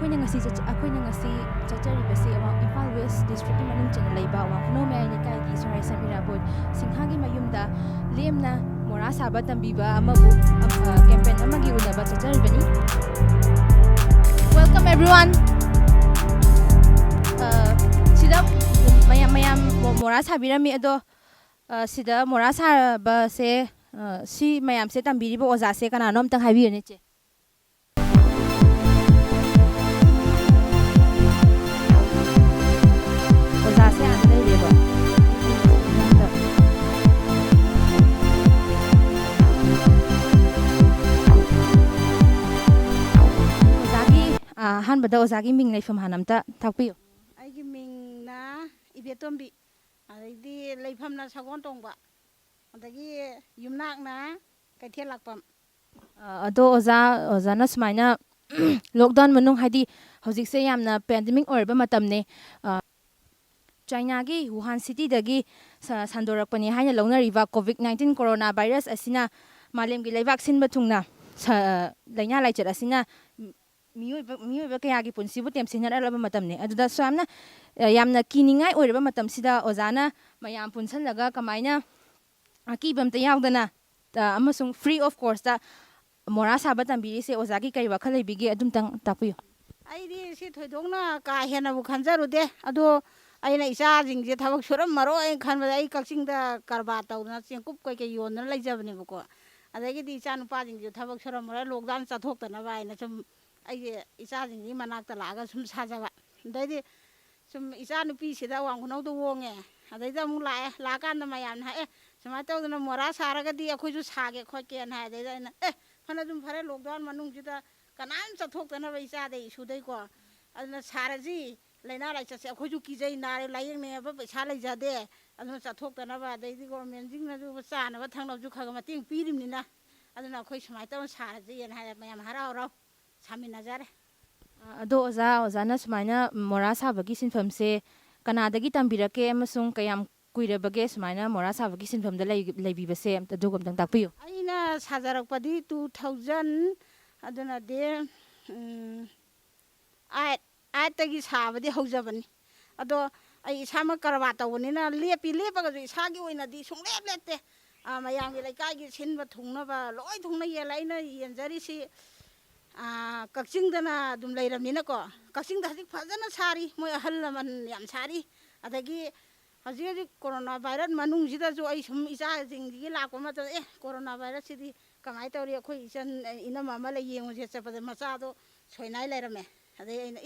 ꯑꯩꯈꯣꯏꯅ ꯉꯁꯤ ꯆꯠꯆꯔꯤꯕꯁꯤ ꯏꯝꯐꯥꯜ ꯋꯦꯁ ꯗꯤꯁꯇ꯭ꯔꯤꯛꯀꯤ ꯃꯅꯨꯡ ꯆꯟꯅ ꯂꯩꯕ ꯋꯥꯡꯈꯨꯅꯧ ꯃꯌꯥꯏ ꯂꯩꯀꯥꯏꯒꯤ ꯁꯣꯔꯥꯏ ꯁꯃꯤꯔꯥꯕꯣꯠ ꯁꯤꯡꯍꯥꯒꯤ ꯃꯌꯨꯝꯗ ꯂꯦꯝꯅ ꯃꯣꯔꯥ ꯁꯥꯕ ꯇꯝꯕꯤꯕ ꯑꯃꯕꯨ ꯀꯦꯝꯄꯦꯟ ꯑꯃꯒꯤ ꯎꯅꯕ ꯆꯠꯆꯔꯤꯕꯅꯤ. Welcome everyone. Sida mayam mora sabirami ado sida mora saba se si mayam se tambiriba oza se kanano amtang haibiyone che. Oza se anda leireba. Ozagi hanbada ozagi ming leifam hanamta takpiyo. Aigi ming na ibetombi adagi leifam na sagon tongba adagi yumnak na kaithel lakpam ado oza na sumaina lockdown manung haidi hojik se yamna pandemic oirba matamne China gi Wuhan city dagi sandorakpani haina launariba COVID-19 coronavirus asina malemgi leibak sinba thungna laina laichat asina miyoiba kayagi punsibu temsinaralaba matamne aduda swamna yamna kiningai oirba matam sida ozana mayam punsanlaga kamaina akibamta yaudana amasung free of course da mora saba tambiri se ozagi kai wakhal leibige adumtang tapuyo. Aidi si thoidongna ka hena bu khanjarude ado aina isa jingje thabak suram maro ai khanba ai kakchingda karba tawna chengkup kai kai yonna leijabne buko adagi di isa nupa jingje thabak suram maro lockdown chathokna ba aina sum ai isa jingji manakta laga sum sajaba daidi sum isa nupi sida wangkhunau do wonge adaida mu la kan mayam ha samai tawdana mora saragadi akhoju sage khoke na adaida na fana dum fare lockdown manung jida kanam chathokna ba isa dei sudai ko adna saraji laina lai chase akhoju kijai nare layeng ne ba paisa leijade adna chathokna ba daidi government jingna ju cha na ba thangna ju khaga mating pirimni na adna khoi samai taw saraji en ha mayam harau rau samina jare ado oza na sumaina mora sabagi sinfamse kanadagi tambirake amasung kayam kuirabage sumaina mora sabagi sinfamda leibibase adugumtang takpiyo. Aina sajarakpadi 2000 aduna de ai tagi sabadi haujabani ado ai isama karwa tawonina lepaga ju isagi oina di sunglep lette mayamgi laikai sinba thungnaba loi thungna yelaina yenjari si kakchingdana dum leiramnina ko kakchingda hajik fajana sari moi ahal laman yam sari adagi hajik corona virus manung jida jo ai sum isa jinggi lakwa ma corona virus sidi kamai tawri akhoi isan ina mama la yengu je chapada macha do soinai leirame adai aina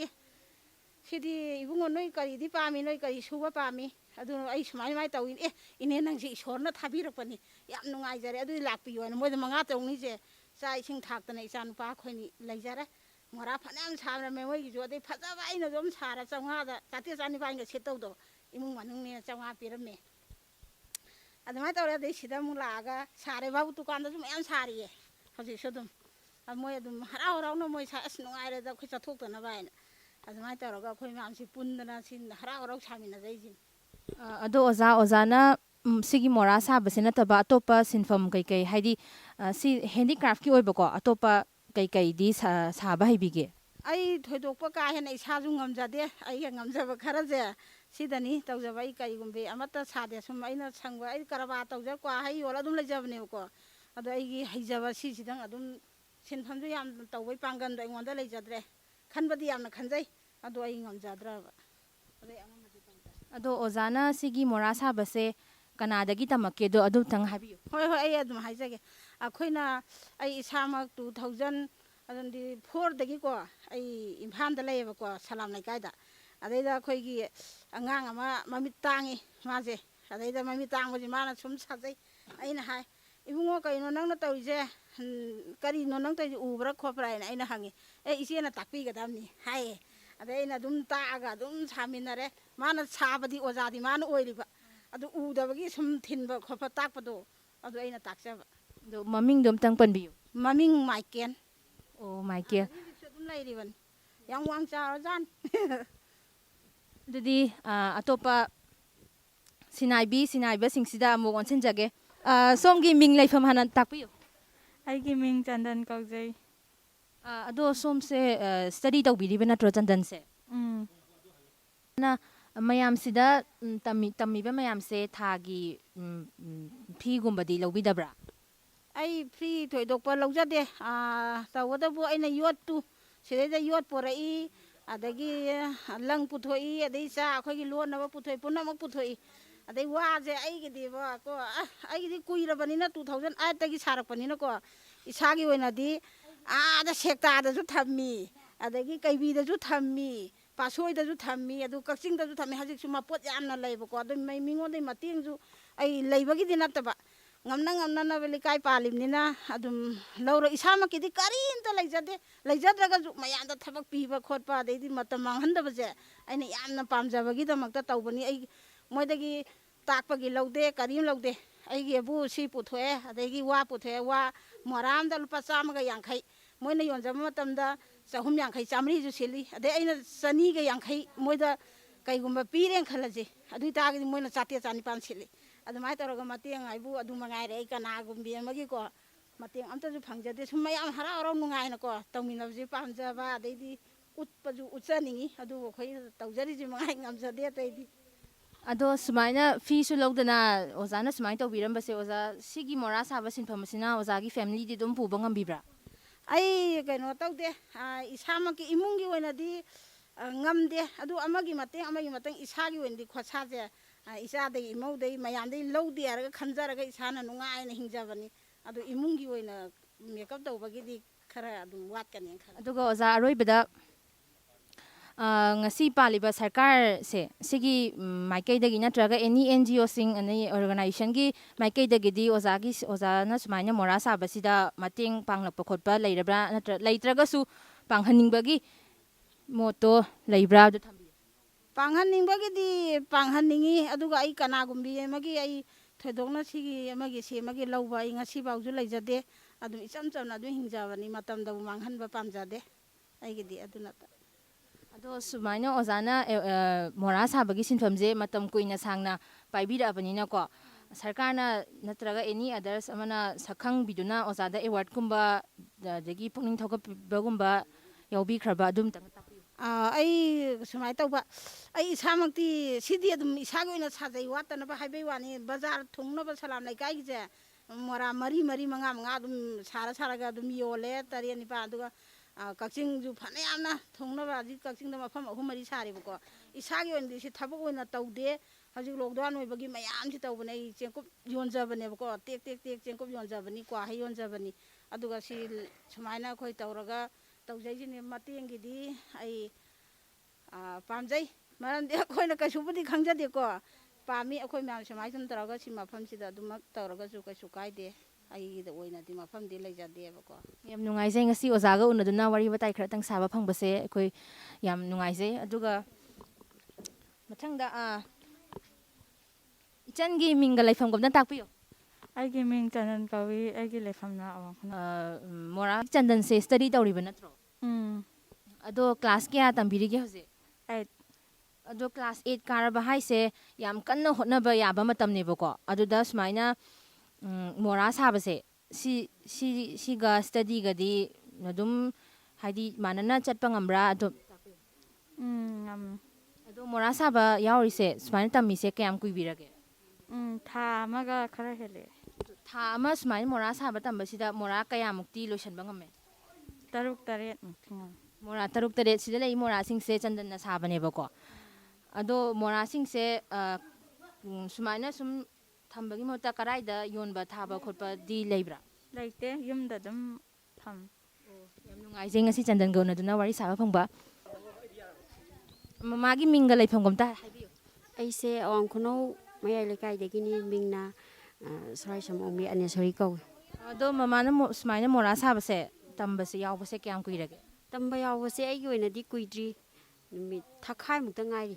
sidi ibungo noi kari di pami noi kari suba pami adu ai sumai mai tawin ine nang si isorna thabirakpani yam nungai jare adu lakpiyo na moida manga tawni je sa ising thaktana isa nupa khoini leijare mora phanam sabra me moi gi jo dei phajaba aina jom sara changha da chati chani bainga setawdo imung manung ne changha pirame adamai tawre dei sida mu laga sare babu dukan da jum yam sariye hoji sodum moi adum harau harau no moi sa as nungai re da khoi chathokna baina adamai tawraga khoi mam si pundana sin harau harau samina jaijin ado oza na sigi mora sabase nataba atopa sinfam kai haidi si handicraft ki oibako atopa kai di saba haibige ai thoidokpa ka hena isa ju ngamjade ai ngamjaba kharaje sidani tawjaba ai kai gumbe amata sade sum aina sangwa ai karaba tawja kwa hai yola dum lejabne ko ado ai gi haijaba si sidang adum sinfamju yam tawbai pangan do ngonda lejadre khanbadi yamna khanjai ado ai ngamjadra ado ozana sigi mora sabase kanadagi tamake do adu tang habiyo. Hoi ai adum haijage akhoina ai isamak 2004 dagi ko ai impham da leyeba ko salam laikai da adaida khoigi angang ama mamit tangi maje adaida mamit tangbaji mana sum sajai aina hai ibungo kaino nangna tawije kari no nang taji ubra khopra aina hangi isena takpi gadamni hai adaina dum taaga dum saminare mana sabadi ozadi mana oiriba adu udabagi sum thinba khopa takpado adu aina takjaba do maming dum tang panbiyo maming Michael oh Michael dum leiriban yang wang cha jan dudi atopa sinaiba singsida mo onsenjage somgi ming leifam hanan takpiyo Aigi ming Chandan kaujai ꯑꯗꯣ ꯁꯣꯝꯁꯦ study ꯇꯧꯕꯤꯔꯤꯕ ꯅꯠꯇ꯭ꯔꯣ ꯆꯟꯗꯟꯁꯦ? ꯅ ꯃꯌꯥꯝꯁꯤꯗ ꯇꯝꯃꯤꯕ ꯃꯌꯥꯝꯁꯦ ꯊꯥꯒꯤ ꯐꯤꯒꯨꯝꯕꯗꯤ ꯂꯧꯕꯤꯗꯕ꯭ꯔꯥ? ꯑꯩ free ꯊꯣꯏꯗꯣꯛꯄ ꯂꯧꯖꯗꯦ ꯇꯧꯕꯇꯕꯨ ꯑꯩꯅ ꯌꯣꯠꯇꯨ ꯁꯤꯗꯩꯗ ꯌꯣꯠ ꯄꯣꯔꯛꯏ ꯑꯗꯒꯤ ꯂꯪ ꯄꯨꯊꯣꯛꯏ ꯑꯗꯩ ꯆꯥ ꯑꯩꯈꯣꯏꯒꯤ ꯂꯣꯟꯅꯕ ꯄꯨꯊꯣꯛꯏ ꯄꯨꯝꯅꯃꯛ ꯄꯨꯊꯣꯛꯏ ꯑꯗꯩ ꯋꯥꯁꯦ ꯑꯩꯒꯤꯗꯤꯕꯀꯣ ꯑꯩꯒꯤꯗꯤ ꯀꯨꯏꯔꯕꯅꯤꯅ 2008ꯇꯒꯤ ꯁꯥꯔꯛꯄꯅꯤꯅꯀꯣ ꯏꯁꯥꯒꯤ ꯑꯣꯏꯅꯗꯤ ꯑꯥꯗ ꯁꯦꯛꯇꯥꯗꯁꯨ ꯊꯝꯃꯤ ꯑꯗꯒꯤ ꯀꯩꯕꯤꯗꯁꯨ ꯊꯝꯃꯤ ꯄꯥꯠꯁꯣꯏꯗꯁꯨ ꯊꯝꯃꯤ ꯑꯗꯨ ꯀꯛꯆꯤꯡꯗꯁꯨ ꯊꯝꯃꯤ ꯍꯧꯖꯤꯛꯁꯨ ꯃꯄꯣꯠ ꯌꯥꯝꯅ ꯂꯩꯕꯀꯣ ꯑꯗꯨ ꯃꯤꯉꯣꯟꯗꯩ ꯃꯇꯦꯡꯁꯨ ꯑꯩ ꯂꯩꯕꯒꯤꯗꯤ ꯅꯠꯇꯕ ꯉꯝꯅ ꯉꯝꯅꯅꯕ ꯂꯩꯀꯥꯏ ꯄꯥꯜꯂꯤꯕꯅꯤꯅ ꯑꯗꯨꯝ ꯂꯧꯔ ꯏꯁꯥꯃꯛꯀꯤꯗꯤ ꯀꯔꯤꯝꯇ ꯂꯩꯖꯗꯦ ꯂꯩꯖꯗ꯭ꯔꯒꯁꯨ ꯃꯌꯥꯝꯗ ꯊꯕꯛ ꯄꯤꯕ ꯈꯣꯠꯄ ꯑꯗꯩꯗꯤ ꯃꯇꯝ ꯃꯥꯡꯍꯟꯗꯕꯁꯦ ꯑꯩꯅ ꯌꯥꯝꯅ ꯄꯥꯝꯖꯕꯒꯤꯗꯃꯛꯇ ꯇꯧꯕꯅꯤ ꯑꯩ ꯃꯣꯏꯗꯒꯤ ꯇꯥꯛꯄꯒꯤ ꯂꯧꯗꯦ ꯀꯔꯤꯝ ꯂꯧꯗꯦ ꯑꯩꯒꯤꯕꯨ ꯁꯤ ꯄꯨꯊꯣꯛꯑꯦ ꯑꯗꯒꯤ ꯋꯥ ꯄꯨꯊꯣꯛꯑꯦ ꯋꯥ ꯃꯣꯔꯥ ꯑꯃꯗ ꯂꯨꯄꯥ 150 ꯃꯣꯏꯅ ꯌꯣꯟꯖꯕ ꯃꯇꯝꯗ 150 150ꯁꯨ ꯁꯤꯜꯂꯤ ꯑꯗꯩ ꯑꯩꯅ 150 ꯃꯣꯏꯗ ꯀꯩꯒꯨꯝꯕ ꯄꯤꯔꯦꯅ ꯈꯜꯂꯁꯤ ꯑꯗꯨ ꯑꯣꯏꯇꯥꯔꯒꯗꯤ ꯃꯣꯏꯅ 100 150 ꯁꯤꯜꯂꯤ ꯑꯗꯨꯃꯥꯏꯅ ꯇꯧꯔꯒ ꯃꯇꯦꯡ ꯍꯥꯏꯕꯨ ꯑꯗꯨ ꯃꯉꯥꯏꯔꯦ ꯑꯩ ꯀꯅꯥꯒꯨꯝꯕꯤ ꯑꯃꯒꯤꯀꯣ ꯃꯇꯦꯡ ꯑꯝꯇꯁꯨ ꯐꯪꯖꯗꯦ ꯁꯨꯝ ꯃꯌꯥꯝ ꯍꯔꯥꯎ ꯍꯔꯥꯎ ꯅꯨꯡꯉꯥꯏꯅꯀꯣ ꯇꯧꯃꯤꯟꯅꯕꯁꯦ ꯄꯥꯝꯖꯕ ꯑꯗꯩꯗꯤ ꯎꯠꯄꯁꯨ ꯎꯠꯆꯅꯤꯡꯉꯤ ꯑꯗꯨꯕꯨ ꯑꯩꯈꯣꯏ ꯇꯧꯖꯔꯤꯁꯤ ꯃꯉꯥꯏ ꯉꯝꯖꯗꯦ ꯑꯇꯩꯗꯤ ꯑꯗꯣ ꯁꯨꯃꯥꯏꯅ ꯐꯤꯁꯨ ꯂꯧꯗꯅ ꯑꯣꯖꯥꯅ ꯁꯨꯃꯥꯏꯅ ꯇꯧꯕꯤꯔꯝꯕꯁꯦ ꯑꯣꯖꯥ ꯁꯤꯒꯤ ꯃꯣꯔꯥ ꯁꯥꯕ ꯁꯤꯟꯐꯝ ꯑꯁꯤꯅ ꯑꯣꯖꯥꯒꯤ ꯐꯦꯃꯤꯂꯤꯗꯤ ꯑꯗꯨꯝ ꯄꯨꯕ ꯉꯝꯕꯤꯕ꯭ꯔꯥ? ꯑꯩ ꯀꯩꯅꯣ ꯇꯧꯗꯦ ꯏꯁꯥꯃꯛꯀꯤ ꯏꯃꯨꯡꯒꯤ ꯑꯣꯏꯅꯗꯤ ꯉꯝꯗꯦ ꯑꯗꯨ ꯑꯃꯒꯤ ꯃꯇꯦꯡ ꯏꯁꯥꯒꯤ ꯑꯣꯏꯅꯗꯤ ꯈꯣꯔꯁꯥꯁꯦ ꯏꯆꯥꯗꯒꯤ ꯏꯃꯧꯗꯒꯤ ꯃꯌꯥꯝꯗꯒꯤ ꯂꯧꯗꯦ ꯍꯥꯏꯔꯒ ꯈꯟꯖꯔꯒ ꯏꯁꯥꯅ ꯅꯨꯡꯉꯥꯏꯅ ꯍꯤꯡꯖꯕꯅꯤ ꯑꯗꯨ ꯏꯃꯨꯡꯒꯤ ꯑꯣꯏꯅ ꯃꯦꯀꯞ ꯇꯧꯕꯒꯤꯗꯤ ꯈꯔ ꯑꯗꯨꯝ ꯋꯥꯠꯀꯅꯤ ꯈꯜꯂꯤ꯫ ꯑꯗꯨꯒ ꯑꯣꯖꯥ ꯑꯔꯣꯏꯕꯗ ꯉꯁꯤ ꯄꯥꯜꯂꯤꯕ ꯁꯔꯀꯥꯔꯁꯦ ꯁꯤꯒꯤ ꯃꯥꯏꯀꯩꯗꯒꯤ ꯅꯠꯇ꯭ꯔꯒ ꯑꯦꯅꯤ NGOꯁꯤꯡ ꯑꯗꯩ ꯑꯣꯔꯒꯅꯥꯏꯖꯦꯁꯟꯒꯤ ꯃꯥꯏꯀꯩꯗꯒꯤꯗꯤ ꯑꯣꯖꯥꯅ ꯁꯨꯃꯥꯏꯅ ꯃꯣꯔꯥ ꯁꯥꯕꯁꯤꯗ ꯃꯇꯦꯡ ꯄꯥꯡꯂꯛꯄ ꯈꯣꯠꯄ ꯂꯩꯔꯕ꯭ꯔꯥ ꯂꯩꯇ꯭ꯔꯒꯁꯨ ꯄꯥꯡꯍꯟꯅꯤꯡꯕꯒꯤ ꯃꯣꯠꯇꯣ ꯂꯩꯕ꯭ꯔꯥ ꯑꯗꯨ ꯊꯝꯕꯤꯌꯨ꯫ ꯄꯥꯡꯍꯟꯅꯤꯡꯕꯒꯤꯗꯤ ꯄꯥꯡꯍꯟꯅꯤꯡꯉꯤ ꯑꯗꯨꯒ ꯑꯩ ꯀꯅꯥꯒꯨꯝꯕꯤ ꯑꯃꯒꯤ ꯑꯩ ꯊꯣꯏꯗꯣꯛꯅ ꯁꯤꯃꯒꯤ ꯂꯧꯕ ꯑꯩ ꯉꯁꯤꯐꯥꯎꯁꯨ ꯂꯩꯖꯗꯦ ꯑꯗꯨꯝ ꯏꯆꯝ ꯆꯝꯅ ꯑꯗꯨꯝ ꯍꯤꯡꯖꯕꯅꯤ ꯃꯇꯝꯗꯕꯨ ꯃꯥꯡꯍꯟꯕ ꯄꯥꯝꯖꯗꯦ ꯑꯩꯒꯤꯗꯤ ꯑꯗꯨꯅ ꯑꯗꯣ ꯁꯨꯃꯥꯏꯅ ꯑꯣꯖꯥꯅ ꯃꯣꯔꯥ ꯁꯥꯕꯒꯤ ꯁꯤꯟꯐꯝꯁꯦ ꯃꯇꯝ ꯀꯨꯏꯅ ꯁꯥꯡꯅ ꯄꯥꯏꯕꯤꯔꯛꯑꯕꯅꯤꯅꯀꯣ ꯁꯔꯀꯥꯔꯅ ꯅꯠꯇ꯭ꯔꯒ ꯑꯦꯅꯤ ꯑꯗꯔꯁ ꯑꯃꯅ ꯁꯛꯈꯪꯕꯤꯗꯨꯅ ꯑꯣꯖꯥꯗ ꯑꯦꯋꯥꯔꯗꯀꯨꯝꯕ ꯑꯗꯒꯤ ꯄꯨꯛꯅꯤꯡ ꯊꯧꯒꯠꯄꯤꯕꯒꯨꯝꯕ ꯌꯥꯎꯕꯤꯈ꯭ꯔꯕ ꯑꯗꯨꯝꯇ ꯇꯥꯛꯄꯤꯌꯨ꯫ ꯑꯩ ꯁꯨꯃꯥꯏꯅ ꯇꯧꯕ ꯑꯩ ꯏꯁꯥꯃꯛꯇꯤ ꯁꯤꯗꯤ ꯑꯗꯨꯝ ꯏꯁꯥꯒꯤ ꯑꯣꯏꯅ ꯁꯥꯖꯩ ꯋꯥꯠꯇꯅꯕ ꯍꯥꯏꯕꯩ ꯋꯥꯅꯤ ꯕꯖꯥꯔ ꯊꯨꯡꯅꯕ ꯁꯂꯥꯝ ꯂꯩꯀꯥꯏꯒꯤꯁꯦ ꯃꯣꯔꯥ 4 4 5 5 ꯑꯗꯨꯝ ꯁꯥꯔꯒ ꯑꯗꯨꯝ ꯌꯣꯜꯂꯦ 7 9 ꯑꯗꯨꯒ ꯀꯛꯆꯤꯡꯁꯨ ꯐꯅ ꯌꯥꯝꯅ ꯊꯨꯡꯅꯕ ꯍꯧꯖꯤꯛ ꯀꯛꯆꯤꯡꯗ ꯃꯐꯝ 3 4 ꯁꯥꯔꯤꯕꯀꯣ ꯏꯁꯥꯒꯤ ꯑꯣꯏꯅꯗꯤ ꯁꯤ ꯊꯕꯛ ꯑꯣꯏꯅ ꯇꯧꯗꯦ ꯍꯧꯖꯤꯛ ꯂꯣꯛꯗꯥꯎꯟ ꯑꯣꯏꯕꯒꯤ ꯃꯌꯥꯝꯁꯤ ꯇꯧꯕꯅꯦ ꯑꯩ ꯆꯦꯡꯀꯨꯞ ꯌꯣꯟꯖꯕꯅꯦꯕꯀꯣ ꯇꯦꯛ ꯆꯦꯡꯀꯨꯞ ꯌꯣꯟꯖꯕꯅꯤ ꯀ꯭ꯋꯥꯍꯩ ꯌꯣꯟꯖꯕꯅꯤ ꯑꯗꯨꯒ ꯁꯤ ꯁꯨꯃꯥꯏꯅ ꯑꯩꯈꯣꯏ ꯇꯧꯔꯒ ꯇꯧꯖꯩꯁꯤꯅꯦ ꯃꯇꯦꯡꯒꯤꯗꯤ ꯑꯩ ꯄꯥꯝꯖꯩ ꯃꯔꯝꯗꯤ ꯑꯩꯈꯣꯏꯅ ꯀꯩꯁꯨꯕꯨꯗꯤ ꯈꯪꯖꯗꯦꯀꯣ ꯄꯥꯝꯃꯤ ꯑꯩꯈꯣꯏ ꯃꯌꯥꯝ ꯁꯨꯃꯥꯏꯅ ꯁꯨꯝ ꯇꯧꯔꯒ ꯁꯤ ꯃꯐꯝꯁꯤꯗ ꯑꯗꯨꯃꯛ ꯇꯧꯔꯒꯁꯨ ꯀꯩꯁꯨ ꯀꯥꯏꯗꯦ ꯑꯩꯒꯤꯗ ꯑꯣꯏꯅꯗꯤ ꯃꯐꯝꯗꯤ ꯂꯩꯖꯗꯦꯕꯀꯣ꯫ ꯌꯥꯝ ꯅꯨꯡꯉꯥꯏꯖꯩ ꯉꯁꯤ ꯑꯣꯖꯥꯒ ꯎꯅꯗꯨꯅ ꯋꯥꯔꯤ ꯋꯥꯇꯥꯏ ꯈꯔꯇꯪ ꯁꯥꯕ ꯐꯪꯕꯁꯦ ꯑꯩꯈꯣꯏ ꯌꯥꯝ ꯅꯨꯡꯉꯥꯏꯖꯩ ꯑꯗꯨꯒ ꯃꯊꯪꯗ ꯏꯆꯟꯒꯤ ꯃꯤꯡꯒ ꯂꯩꯐꯝꯒ ꯑꯝꯇ ꯇꯥꯛꯄꯤꯌꯨ꯫ ꯑꯩꯒꯤ ꯃꯤꯡ ꯆꯟꯗꯟ ꯀꯧꯏ ꯑꯩꯒꯤ ꯂꯩꯐꯝꯅ ꯑꯋꯥꯡ ꯈꯨꯅꯧ꯫ ꯃꯣꯔꯥ ꯆꯟꯗꯟꯁꯦ ꯁ꯭ꯇꯗꯤ ꯇꯧꯔꯤꯕ ꯅꯠꯇ꯭ꯔꯣ? ꯎꯝ ꯑꯗꯣ ꯀ꯭ꯂꯥꯁ ꯀꯌꯥ ꯇꯝꯕꯤꯔꯤꯒꯦ ꯍꯧꯖꯤꯛ? 8 ꯑꯗꯣ ꯀ꯭ꯂꯥꯁ 8 ꯀꯥꯔꯕ ꯍꯥꯏꯁꯦ ꯌꯥꯝ ꯀꯟꯅ ꯍꯣꯠꯅꯕ ꯌꯥꯕ ꯃꯇꯝꯅꯦꯕꯀꯣ ꯑꯗꯨꯗ ꯁꯨꯃꯥꯏꯅ ꯃꯣꯔꯥ ꯁꯥꯕꯁꯦ ꯁꯤꯒ ꯁ꯭ꯇꯗꯤꯒꯗꯤ ꯑꯗꯨꯝ ꯍꯥꯏꯗꯤ ꯃꯥꯟꯅꯅ ꯆꯠꯄ ꯉꯝꯕ꯭ꯔꯥ ꯑꯗꯨꯝ ꯉꯝꯃꯤ꯫ ꯑꯗꯣ ꯃꯣꯔꯥ ꯁꯥꯕ ꯌꯥꯎꯔꯤꯁꯦ ꯁꯨꯃꯥꯏꯅ ꯇꯝꯃꯤꯁꯦ ꯀꯌꯥꯝ ꯀꯨꯏꯕꯤꯔꯒꯦ? ꯊꯥ ꯑꯃꯒ ꯈꯔ ꯍꯦꯜꯂꯦ꯫ ꯊꯥ ꯑꯃ ꯁꯨꯃꯥꯏꯅ ꯃꯣꯔꯥ ꯁꯥꯕ ꯇꯝꯕꯁꯤꯗ ꯃꯣꯔꯥ ꯀꯌꯥꯃꯨꯛꯇꯤ ꯂꯣꯏꯁꯤꯟꯕ ꯉꯝꯃꯦ? 6 7 ꯃꯨꯛꯇꯤ ꯉꯝꯃꯤ꯫ ꯃꯣꯔꯥ 6 7 ꯁꯤꯗ ꯂꯩ ꯃꯣꯔꯥꯁꯤꯡꯁꯦ ꯆꯟꯗꯟꯅ ꯁꯥꯕꯅꯦꯕꯀꯣ ꯑꯗꯣ ꯃꯣꯔꯥꯁꯤꯡꯁꯦ ꯁꯨꯃꯥꯏꯅ ꯁꯨꯝ ꯊꯝꯕꯒꯤ ꯃꯍꯨꯠꯇ ꯀꯗꯥꯏꯗ ꯌꯣꯟꯕ ꯊꯥꯕ ꯈꯣꯠꯄꯗꯤ ꯂꯩꯕ꯭ꯔꯥ? ꯂꯩꯇꯦ ꯌꯨꯝꯗ ꯑꯗꯨꯝ ꯊꯝꯃꯤ꯫ ꯌꯥꯝ ꯅꯨꯡꯉꯥꯏꯖꯩ ꯉꯁꯤ ꯆꯟꯗꯟꯒ ꯎꯅꯗꯨꯅ ꯋꯥꯔꯤ ꯁꯥꯕ ꯐꯪꯕ꯫ ꯃꯃꯥꯒꯤ ꯃꯤꯡꯒ ꯂꯩꯐꯝꯒ ꯑꯝꯇ ꯍꯥꯏꯕꯤꯌꯨ꯫ ꯑꯩꯁꯦ ꯑꯋꯥꯡ ꯈꯨꯅꯧ ꯃꯌꯥꯏ ꯂꯩꯀꯥꯏꯗꯒꯤꯅꯤ ꯃꯤꯡꯅ ꯁꯣꯔꯥꯏꯁꯝ ꯑꯣꯡꯕꯤ ꯑꯅꯦꯁꯣꯔꯤ ꯀꯧꯏ꯫ ꯑꯗꯣ ꯃꯃꯥꯅ ꯁꯨꯃꯥꯏꯅ ꯃꯣꯔꯥ ꯁꯥꯕꯁꯦ ꯇꯝꯕꯁꯦ ꯌꯥꯎꯕꯁꯦ ꯀꯌꯥꯝ ꯀꯨꯏꯔꯒꯦ? ꯇꯝꯕ ꯌꯥꯎꯕꯁꯦ ꯑꯩꯒꯤ ꯑꯣꯏꯅꯗꯤ ꯀꯨꯏꯗ꯭ꯔꯤ ꯅꯨꯃꯤꯠ ꯊꯥꯈꯥꯏꯃꯨꯛꯇ ꯉꯥꯏꯔꯤ꯫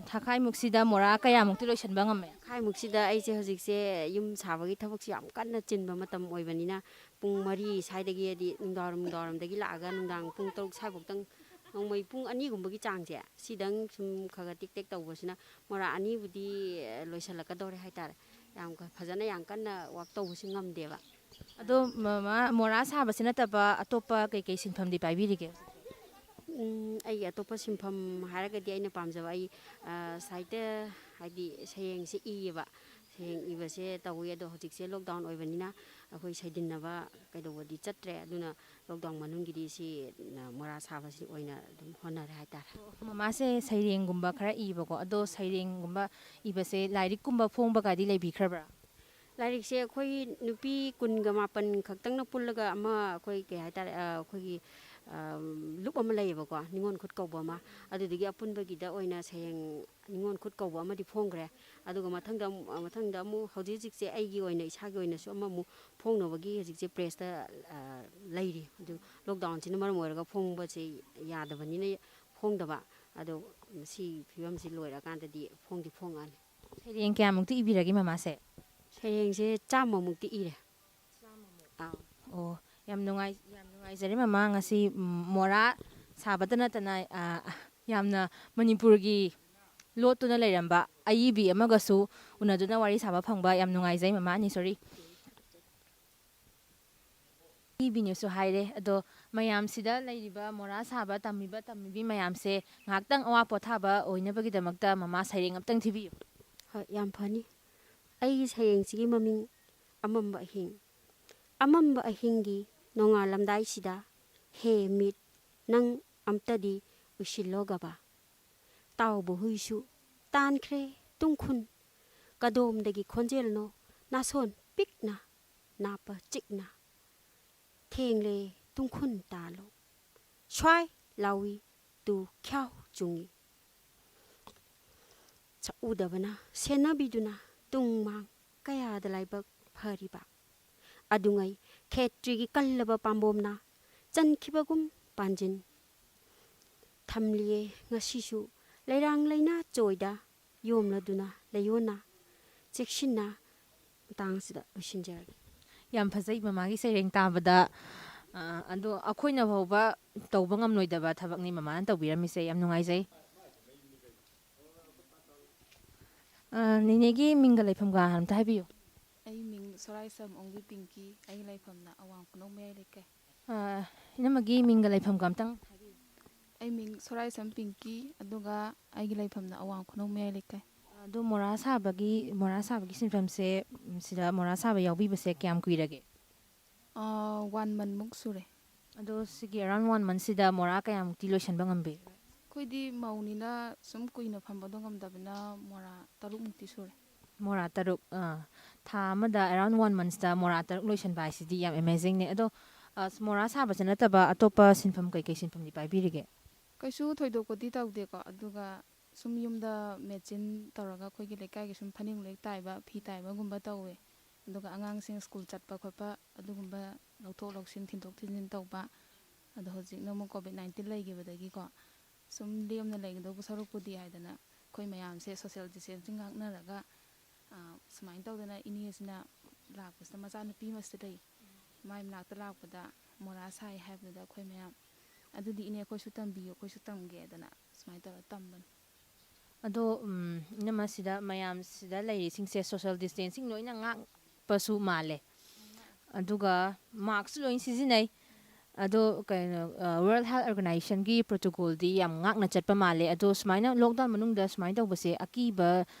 ꯊꯥꯈꯥꯏꯃꯨꯛꯁꯤꯗ ꯃꯣꯔꯥ ꯀꯌꯥꯃꯨꯛꯇꯤ ꯂꯣꯏꯁꯤꯟꯕ ꯉꯝꯃꯦ? ꯊꯥꯈꯥꯏꯃꯨꯛꯁꯤꯗ ꯑꯩꯁꯦ ꯍꯧꯖꯤꯛꯁꯦ ꯌꯨꯝ ꯁꯥꯕꯒꯤ ꯊꯕꯛꯁꯦ ꯌꯥꯝ ꯀꯟꯅ ꯆꯤꯟꯕ ꯃꯇꯝ ꯑꯣꯏꯕꯅꯤꯅ ꯄꯨꯡ 4 ꯁ꯭ꯋꯥꯏꯗꯒꯤ ꯍꯥꯏꯗꯤ ꯅꯨꯡꯗꯥꯡꯋꯥꯏꯔꯝꯗꯒꯤ ꯂꯥꯛꯑꯒ ꯅꯨꯡꯗꯥꯡ ꯄꯨꯡ 6 ꯁ꯭ꯋꯥꯏꯐꯥꯎꯇꯪ ꯅꯣꯡꯃꯩ ꯄꯨꯡ 2 ꯆꯥꯡꯁꯦ ꯁꯤꯗꯪ ꯁꯨꯝ ꯈꯔ ꯇꯦꯛ ꯇꯧꯕꯁꯤꯅ ꯃꯣꯔꯥ 2ꯕꯨꯗꯤ ꯂꯣꯏꯁꯤꯜꯂꯛꯀꯗꯧꯔꯦ ꯍꯥꯏꯇꯥꯔꯦ ꯌꯥꯝ ꯐꯖꯅ ꯌꯥꯝ ꯀꯟꯅ ꯋꯥꯛ ꯇꯧꯕꯁꯤ ꯉꯝꯗꯦꯕ꯫ ꯑꯗꯣ ꯃꯃꯥ ꯃꯣꯔꯥ ꯁꯥꯕꯁꯤ ꯅꯠꯇꯕ ꯑꯇꯣꯞꯄ ꯀꯩꯀꯩ ꯁꯤꯟꯐꯝꯗꯤ ꯄꯥꯏꯕꯤꯔꯤꯒꯦ? ꯑꯩ ꯑꯇꯣꯞꯄ ꯁꯤꯟꯐꯝ ꯍꯥꯏꯔꯒꯗꯤ ꯑꯩꯅ ꯄꯥꯝꯖꯕ ꯑꯩ ꯁꯥꯏꯠꯇ ꯍꯥꯏꯗꯤ ꯁꯩꯔꯦꯡꯁꯦ ꯏꯌꯦꯕ ꯁꯩꯔꯦꯡ ꯏꯕꯁꯦ ꯇꯧꯋꯤ ꯑꯗꯣ ꯍꯧꯖꯤꯛꯁꯦ ꯂꯣꯛꯗꯥꯎꯟ ꯑꯣꯏꯕꯅꯤꯅ ꯑꯩꯈꯣꯏ ꯁꯩꯗꯤꯟꯅꯕ ꯀꯩꯗꯧꯕꯗꯤ ꯆꯠꯇ꯭ꯔꯦ ꯑꯗꯨꯅ ꯂꯣꯛꯗꯥꯎꯟ ꯃꯅꯨꯡꯒꯤꯗꯤ ꯁꯤ ꯃꯣꯔꯥ ꯁꯥꯕꯁꯤ ꯑꯣꯏꯅ ꯑꯗꯨꯝ ꯍꯣꯠꯅꯔꯦ ꯍꯥꯏꯇꯥꯔꯦ꯫ ꯃꯃꯥꯁꯦ ꯁꯩꯔꯦꯡꯒꯨꯝꯕ ꯈꯔ ꯏꯕꯀꯣ, ꯑꯗꯣ ꯁꯩꯔꯦꯡꯒꯨꯝꯕ ꯏꯕꯁꯦ ꯂꯥꯏꯔꯤꯛꯀꯨꯝꯕ ꯐꯣꯡꯕꯒꯗꯤ ꯂꯩꯕꯤꯈ꯭ꯔꯕ꯭ꯔꯥ? ꯂꯥꯏꯔꯤꯛꯁꯦ ꯑꯩꯈꯣꯏ ꯅꯨꯄꯤ 19 ꯈꯛꯇꯪꯅ ꯄꯨꯜꯂꯒ ꯑꯃ ꯑꯩꯈꯣꯏ ꯀꯩ ꯍꯥꯏꯇꯥꯔꯦ ꯑꯩꯈꯣꯏꯒꯤ ꯂꯨꯞ ꯑꯃ ꯂꯩꯌꯦꯕꯀꯣ ꯅꯤꯉꯣꯜ ꯈꯨꯠ ꯀꯧꯕ ꯑꯃ, ꯑꯗꯨꯗꯒꯤ ꯑꯄꯨꯟꯕꯒꯤꯗ ꯑꯣꯏꯅ ꯁꯩꯔꯦꯡ ꯅꯤꯉꯣꯜ ꯈꯨꯠ ꯀꯧꯕ ꯑꯃꯗꯤ ꯐꯣꯡꯈ꯭ꯔꯦ꯫ ꯑꯗꯨꯒ ꯃꯊꯪꯗ ꯑꯃꯨꯛ ꯍꯧꯖꯤꯛꯁꯦ ꯑꯩꯒꯤ ꯑꯣꯏꯅ ꯏꯁꯥꯒꯤ ꯑꯣꯏꯅꯁꯨ ꯑꯃꯃꯨꯛ ꯐꯣꯡꯅꯕꯒꯤ ꯍꯧꯖꯤꯛꯁꯦ ꯄ꯭ꯔꯦꯁꯇ ꯂꯩꯔꯤ꯫ ꯑꯗꯨ ꯂꯣꯛꯗꯥꯎꯟꯁꯤꯅ ꯃꯔꯝ ꯑꯣꯏꯔꯒ ꯐꯣꯡꯕꯁꯦ ꯌꯥꯗꯕꯅꯤꯅ ꯐꯣꯡꯗꯕ, ꯑꯗꯣ ꯁꯤ ꯐꯤꯕꯝꯁꯤ ꯂꯣꯏꯔꯀꯥꯟꯗꯗꯤ ꯐꯣꯡꯉꯛꯑꯅꯤ꯫ ꯁꯩꯔꯦꯡ ꯀꯌꯥꯃꯨꯛꯇꯤ ꯏꯕꯤꯔꯒꯦ ꯃꯃꯥꯁꯦ? ꯁꯩꯔꯦꯡꯁꯦ 100ꯃꯨꯛꯇꯤ ꯏꯔꯦ꯫ ꯑꯣ, ꯌꯥꯝ ꯅꯨꯡꯉꯥꯏꯖꯔꯦ ꯃꯃꯥ, ꯉꯁꯤ ꯃꯣꯔꯥ ꯁꯥꯕꯇ ꯅꯠꯇꯅ ꯌꯥꯝꯅ ꯃꯅꯤꯄꯨꯔꯒꯤ ꯂꯣꯠꯇꯨꯅ ꯂꯩꯔꯝꯕ ꯑꯏꯕꯤ ꯑꯃꯒꯁꯨ ꯎꯅꯗꯨꯅ ꯋꯥꯔꯤ ꯁꯥꯕ ꯐꯪꯕ ꯌꯥꯝ ꯅꯨꯡꯉꯥꯏꯖꯩ ꯃꯃꯥ ꯑꯅꯤꯁꯣꯔꯤ꯫ ꯑꯏꯕꯤꯅꯦꯁꯨ ꯍꯥꯏꯔꯦ, ꯑꯗꯣ ꯃꯌꯥꯝꯁꯤꯗ ꯂꯩꯔꯤꯕ ꯃꯣꯔꯥ ꯁꯥꯕ ꯇꯝꯃꯤꯕꯤ ꯃꯌꯥꯝꯁꯦ ꯉꯥꯏꯍꯥꯛꯇꯪ ꯑꯋꯥ ꯄꯣꯊꯥꯕ ꯑꯣꯏꯅꯕꯒꯤꯗꯃꯛꯇ ꯃꯃꯥ ꯁꯩꯔꯦꯡ ꯑꯝꯇꯪ ꯊꯤꯕꯤꯌꯨ꯫ ꯍꯣꯏ, ꯌꯥꯝ ꯐꯅꯤ꯫ ꯑꯩꯒꯤ ꯁꯩꯔꯦꯡꯁꯤꯒꯤ ꯃꯃꯤꯡ ꯑꯃꯝꯕ ꯑꯍꯤꯡ꯫ ꯑꯃꯝꯕ ꯑꯍꯤꯡꯒꯤ ꯅꯣꯡꯉꯥꯜꯂꯝꯗꯥꯏꯁꯤꯗ ꯍꯦ ꯃꯤꯠ ꯅꯪ ꯑꯝꯇꯗꯤ ꯎꯏꯁꯤꯜꯂꯣꯒꯕ, ꯇꯥꯎꯕ ꯍꯨꯏꯁꯨ ꯇꯥꯟꯈ꯭ꯔꯦ ꯇꯨꯡꯈꯨꯟ, ꯀꯗꯣꯝꯗꯒꯤ ꯈꯣꯟꯖꯦꯜꯅꯣ ꯅꯥꯁꯣꯟ ꯄꯤꯛꯅ ꯅꯥꯄ ꯆꯤꯛꯅ, ꯊꯦꯡꯂꯦ ꯇꯨꯡꯈꯨꯟ ꯇꯥꯂꯣ ꯁ꯭ꯋꯥꯏ ꯂꯥꯎꯏ ꯇꯨ ꯈ꯭ꯌꯥꯎ ꯆꯨꯡꯏ, ꯁꯛꯎꯗꯕꯅ ꯁꯦꯟꯅꯕꯤꯗꯨꯅ ꯇꯨꯡ ꯃꯥꯡ ꯀꯌꯥꯗ ꯂꯥꯏꯕꯛ ꯐꯔꯤꯕ, ꯑꯗꯨꯉꯩ ꯈꯦꯇ꯭ꯔꯤꯒꯤ ꯀꯜꯂꯕ ꯄꯥꯝꯕꯣꯝꯅ ꯆꯟꯈꯤꯕꯒꯨꯝ ꯄꯥꯟꯖꯤꯟ, ꯊꯝꯂꯤꯌꯦ ꯉꯁꯤꯁꯨ ꯂꯩꯔꯥꯡ ꯂꯩꯅꯥ ꯆꯣꯏꯗ ꯌꯣꯝꯂꯗꯨꯅ ꯂꯩꯌꯣꯟꯅ, ꯆꯦꯛꯁꯤꯟꯅ ꯃꯇꯥꯡꯁꯤꯗ ꯂꯣꯏꯁꯤꯟꯖꯔꯒꯦ꯫ ꯌꯥꯝ ꯐꯖꯩ ꯃꯃꯥꯒꯤ ꯁꯩꯔꯦꯡ ꯇꯥꯕꯗ, ꯑꯗꯣ ꯑꯩꯈꯣꯏꯅ ꯐꯥꯎꯕ ꯇꯧꯕ ꯉꯝꯂꯣꯏꯗꯕ ꯊꯕꯛꯅꯤ ꯃꯃꯥꯅ ꯇꯧꯕꯤꯔꯝꯃꯤꯁꯦ, ꯌꯥꯝ ꯅꯨꯡꯉꯥꯏꯖꯩ꯫ ꯅꯦꯅꯦꯒꯤ ꯃꯤꯡꯒ ꯂꯩꯐꯝꯒ ꯑꯝꯇ ꯍꯥꯏꯕꯤꯌꯨ꯫ ꯑꯩ ꯃꯤꯡ ꯁꯣꯔꯥꯏꯁꯝ ꯑꯣꯡꯕꯤ ꯄꯤꯡꯀꯤ, ꯑꯩꯒꯤ ꯂꯩꯐꯝꯅ ꯑꯋꯥꯡ ꯈꯨꯅꯧ ꯃꯌꯥꯏ ꯂꯩꯀꯥꯏ꯫ ꯏꯅꯝꯃꯒꯤ ꯃꯤꯡꯒ ꯂꯩꯐꯝꯒ ꯑꯝꯇꯪ ꯍꯥꯏꯕꯤꯌꯨ꯫ ꯑꯩ ꯃꯤꯡ ꯁꯣꯔꯥꯏꯁꯝ ꯄꯤꯡꯀꯤ, ꯑꯗꯨꯒ ꯑꯩꯒꯤ ꯂꯩꯐꯝꯅ ꯑꯋꯥꯡ ꯈꯨꯅꯧ ꯃꯌꯥꯏ ꯂꯩꯀꯥꯏ꯫ ꯑꯗꯣ ꯃꯣꯔꯥ ꯁꯥꯕꯒꯤ ꯁꯤꯟꯐꯝꯁꯦ, ꯁꯤꯗ ꯃꯣꯔꯥ ꯁꯥꯕ ꯌꯥꯎꯕꯤꯕꯁꯦ ꯀꯌꯥꯝ ꯀꯨꯏꯔꯒꯦ? 1 ꯃꯟꯃꯨꯛ ꯁꯨꯔꯦ꯫ ꯑꯗꯣ ꯁꯤꯒꯤ ꯑꯦꯔꯥꯎꯟ 1 ꯃꯟꯁꯤꯗ ꯃꯣꯔꯥ ꯀꯌꯥꯃꯨꯛꯇꯤ ꯂꯣꯏꯁꯤꯟꯕ ꯉꯝꯕꯤ? ꯑꯩꯈꯣꯏꯗꯤ ꯃꯧꯅꯤꯅ ꯁꯨꯝ ꯀꯨꯏꯅ ꯐꯝꯕꯗꯣ ꯉꯝꯗꯕꯅꯤꯅ ꯃꯣꯔꯥ 3ꯃꯨꯛꯇꯤ ꯁꯨꯔꯦ꯫ ꯃꯣꯔꯥ 3, ꯊꯥ ꯑꯃꯗ ꯑꯦꯔꯥꯎꯟ 1 ꯃꯟꯁꯇ ꯃꯣꯔꯥ 3 ꯂꯣꯏꯁꯤꯟꯕ ꯍꯥꯏꯁꯤꯗꯤ ꯌꯥꯝ ꯑꯦꯃꯦꯖꯤꯡꯅꯦ꯫ ꯑꯗꯣ ꯃꯣꯔꯥ ꯁꯥꯕꯁꯦ ꯅꯠꯇꯕ ꯑꯇꯣꯞꯄ ꯁꯤꯟꯐꯝ ꯀꯩꯀꯩ ꯁꯤꯟꯐꯝꯗꯤ ꯄꯥꯏꯕꯤꯔꯤꯒꯦ? ꯀꯩꯁꯨ ꯊꯣꯏꯗꯣꯛꯄꯗꯤ ꯇꯧꯗꯦꯀꯣ, ꯑꯗꯨꯒ ꯁꯨꯝ ꯌꯨꯝꯗ ꯃꯦꯆꯤꯟ ꯇꯧꯔꯒ ꯑꯩꯈꯣꯏꯒꯤ ꯂꯩꯀꯥꯏꯒꯤ ꯁꯨꯝ ꯐꯅꯦꯛ ꯅꯨꯡꯂꯦꯛ ꯇꯥꯏꯕ, ꯐꯤ ꯇꯥꯏꯕꯒꯨꯝꯕ ꯇꯧꯋꯦ꯫ ꯑꯗꯨꯒ ꯑꯉꯥꯡꯁꯤꯡ ꯁ꯭ꯀꯨꯜ ꯆꯠꯄ ꯈꯣꯠꯄ ꯑꯗꯨꯒꯨꯝꯕ ꯂꯧꯊꯣꯛ ꯂꯧꯁꯤꯟ ꯊꯤꯟꯗꯣꯛ ꯊꯤꯟꯖꯤꯟ ꯇꯧꯕ꯫ ꯑꯗꯣ ꯍꯧꯖꯤꯛꯅ ꯑꯃꯨꯛ ꯀꯣꯚꯤꯗ-19 ꯂꯩꯈꯤꯕꯗꯒꯤꯀꯣ, ꯁꯨꯝ ꯂꯦꯝꯅ ꯂꯩꯒꯗꯧꯕ ꯁꯔꯨꯛꯄꯨꯗꯤ ꯍꯥꯏꯗꯅ ꯑꯩꯈꯣꯏ ꯃꯌꯥꯝꯁꯦ ꯁꯣꯁꯤꯌꯦꯜ ꯗꯤꯁꯇꯦꯟꯁꯤꯡ ꯉꯥꯛꯅꯔꯒ ꯁꯨꯃꯥꯏꯅ ꯇꯧꯗꯅ ꯏꯅꯦꯁꯤꯅ ꯂꯥꯛꯄꯁꯤꯗ ꯃꯆꯥꯅꯨꯄꯤ ꯑꯃꯁꯨ ꯂꯩ, ꯃꯥꯏ ꯃꯅꯥꯛꯇ ꯂꯥꯛꯄꯗ ꯃꯣꯔꯥ ꯁꯥꯏ ꯍꯥꯏꯕꯗꯨꯗ ꯑꯩꯈꯣꯏ ꯃꯌꯥꯝ ꯑꯗꯨꯗꯤ ꯏꯅꯦ ꯑꯩꯈꯣꯏꯁꯨ ꯇꯝꯕꯤꯌꯨ, ꯑꯩꯈꯣꯏꯁꯨ ꯇꯝꯒꯦꯗꯅ ꯁꯨꯃꯥꯏꯅ ꯇꯧꯔꯒ ꯇꯝꯕꯅꯤ꯫ ꯑꯗꯣ ꯏꯅꯝꯃ, ꯁꯤꯗ ꯃꯌꯥꯝꯁꯤꯗ ꯂꯩꯔꯤꯁꯤꯡꯁꯦ ꯁꯣꯁꯤꯌꯦꯜ ꯗꯤꯁꯇꯦꯟꯁꯤꯡ ꯂꯣꯏꯅ ꯉꯥꯛꯄꯁꯨ ꯃꯥꯜꯂꯦ, ꯑꯗꯨꯒ ꯃꯥꯛꯁꯁꯨ ꯂꯣꯏꯅ ꯁꯤꯖꯤꯟꯅꯩ꯫ ꯑꯗꯣ ꯀꯩꯅꯣ ꯋꯥꯔꯜ ꯍꯦꯜꯊ ꯑꯣꯔꯒꯅꯥꯏꯖꯦꯁꯟꯒꯤ ꯄ꯭ꯔꯣꯇꯣꯀꯣꯜꯗꯤ ꯌꯥꯝ ꯉꯥꯛꯅ ꯆꯠꯄ ꯃꯥꯜꯂꯦ꯫ ꯑꯗꯣ ꯁꯨꯃꯥꯏꯅ ꯂꯣꯛꯗꯥꯎꯟ ꯃꯅꯨꯡꯗ ꯁꯨꯃꯥꯏꯅ ꯇꯧꯕꯁꯦ ꯑꯀꯤꯕ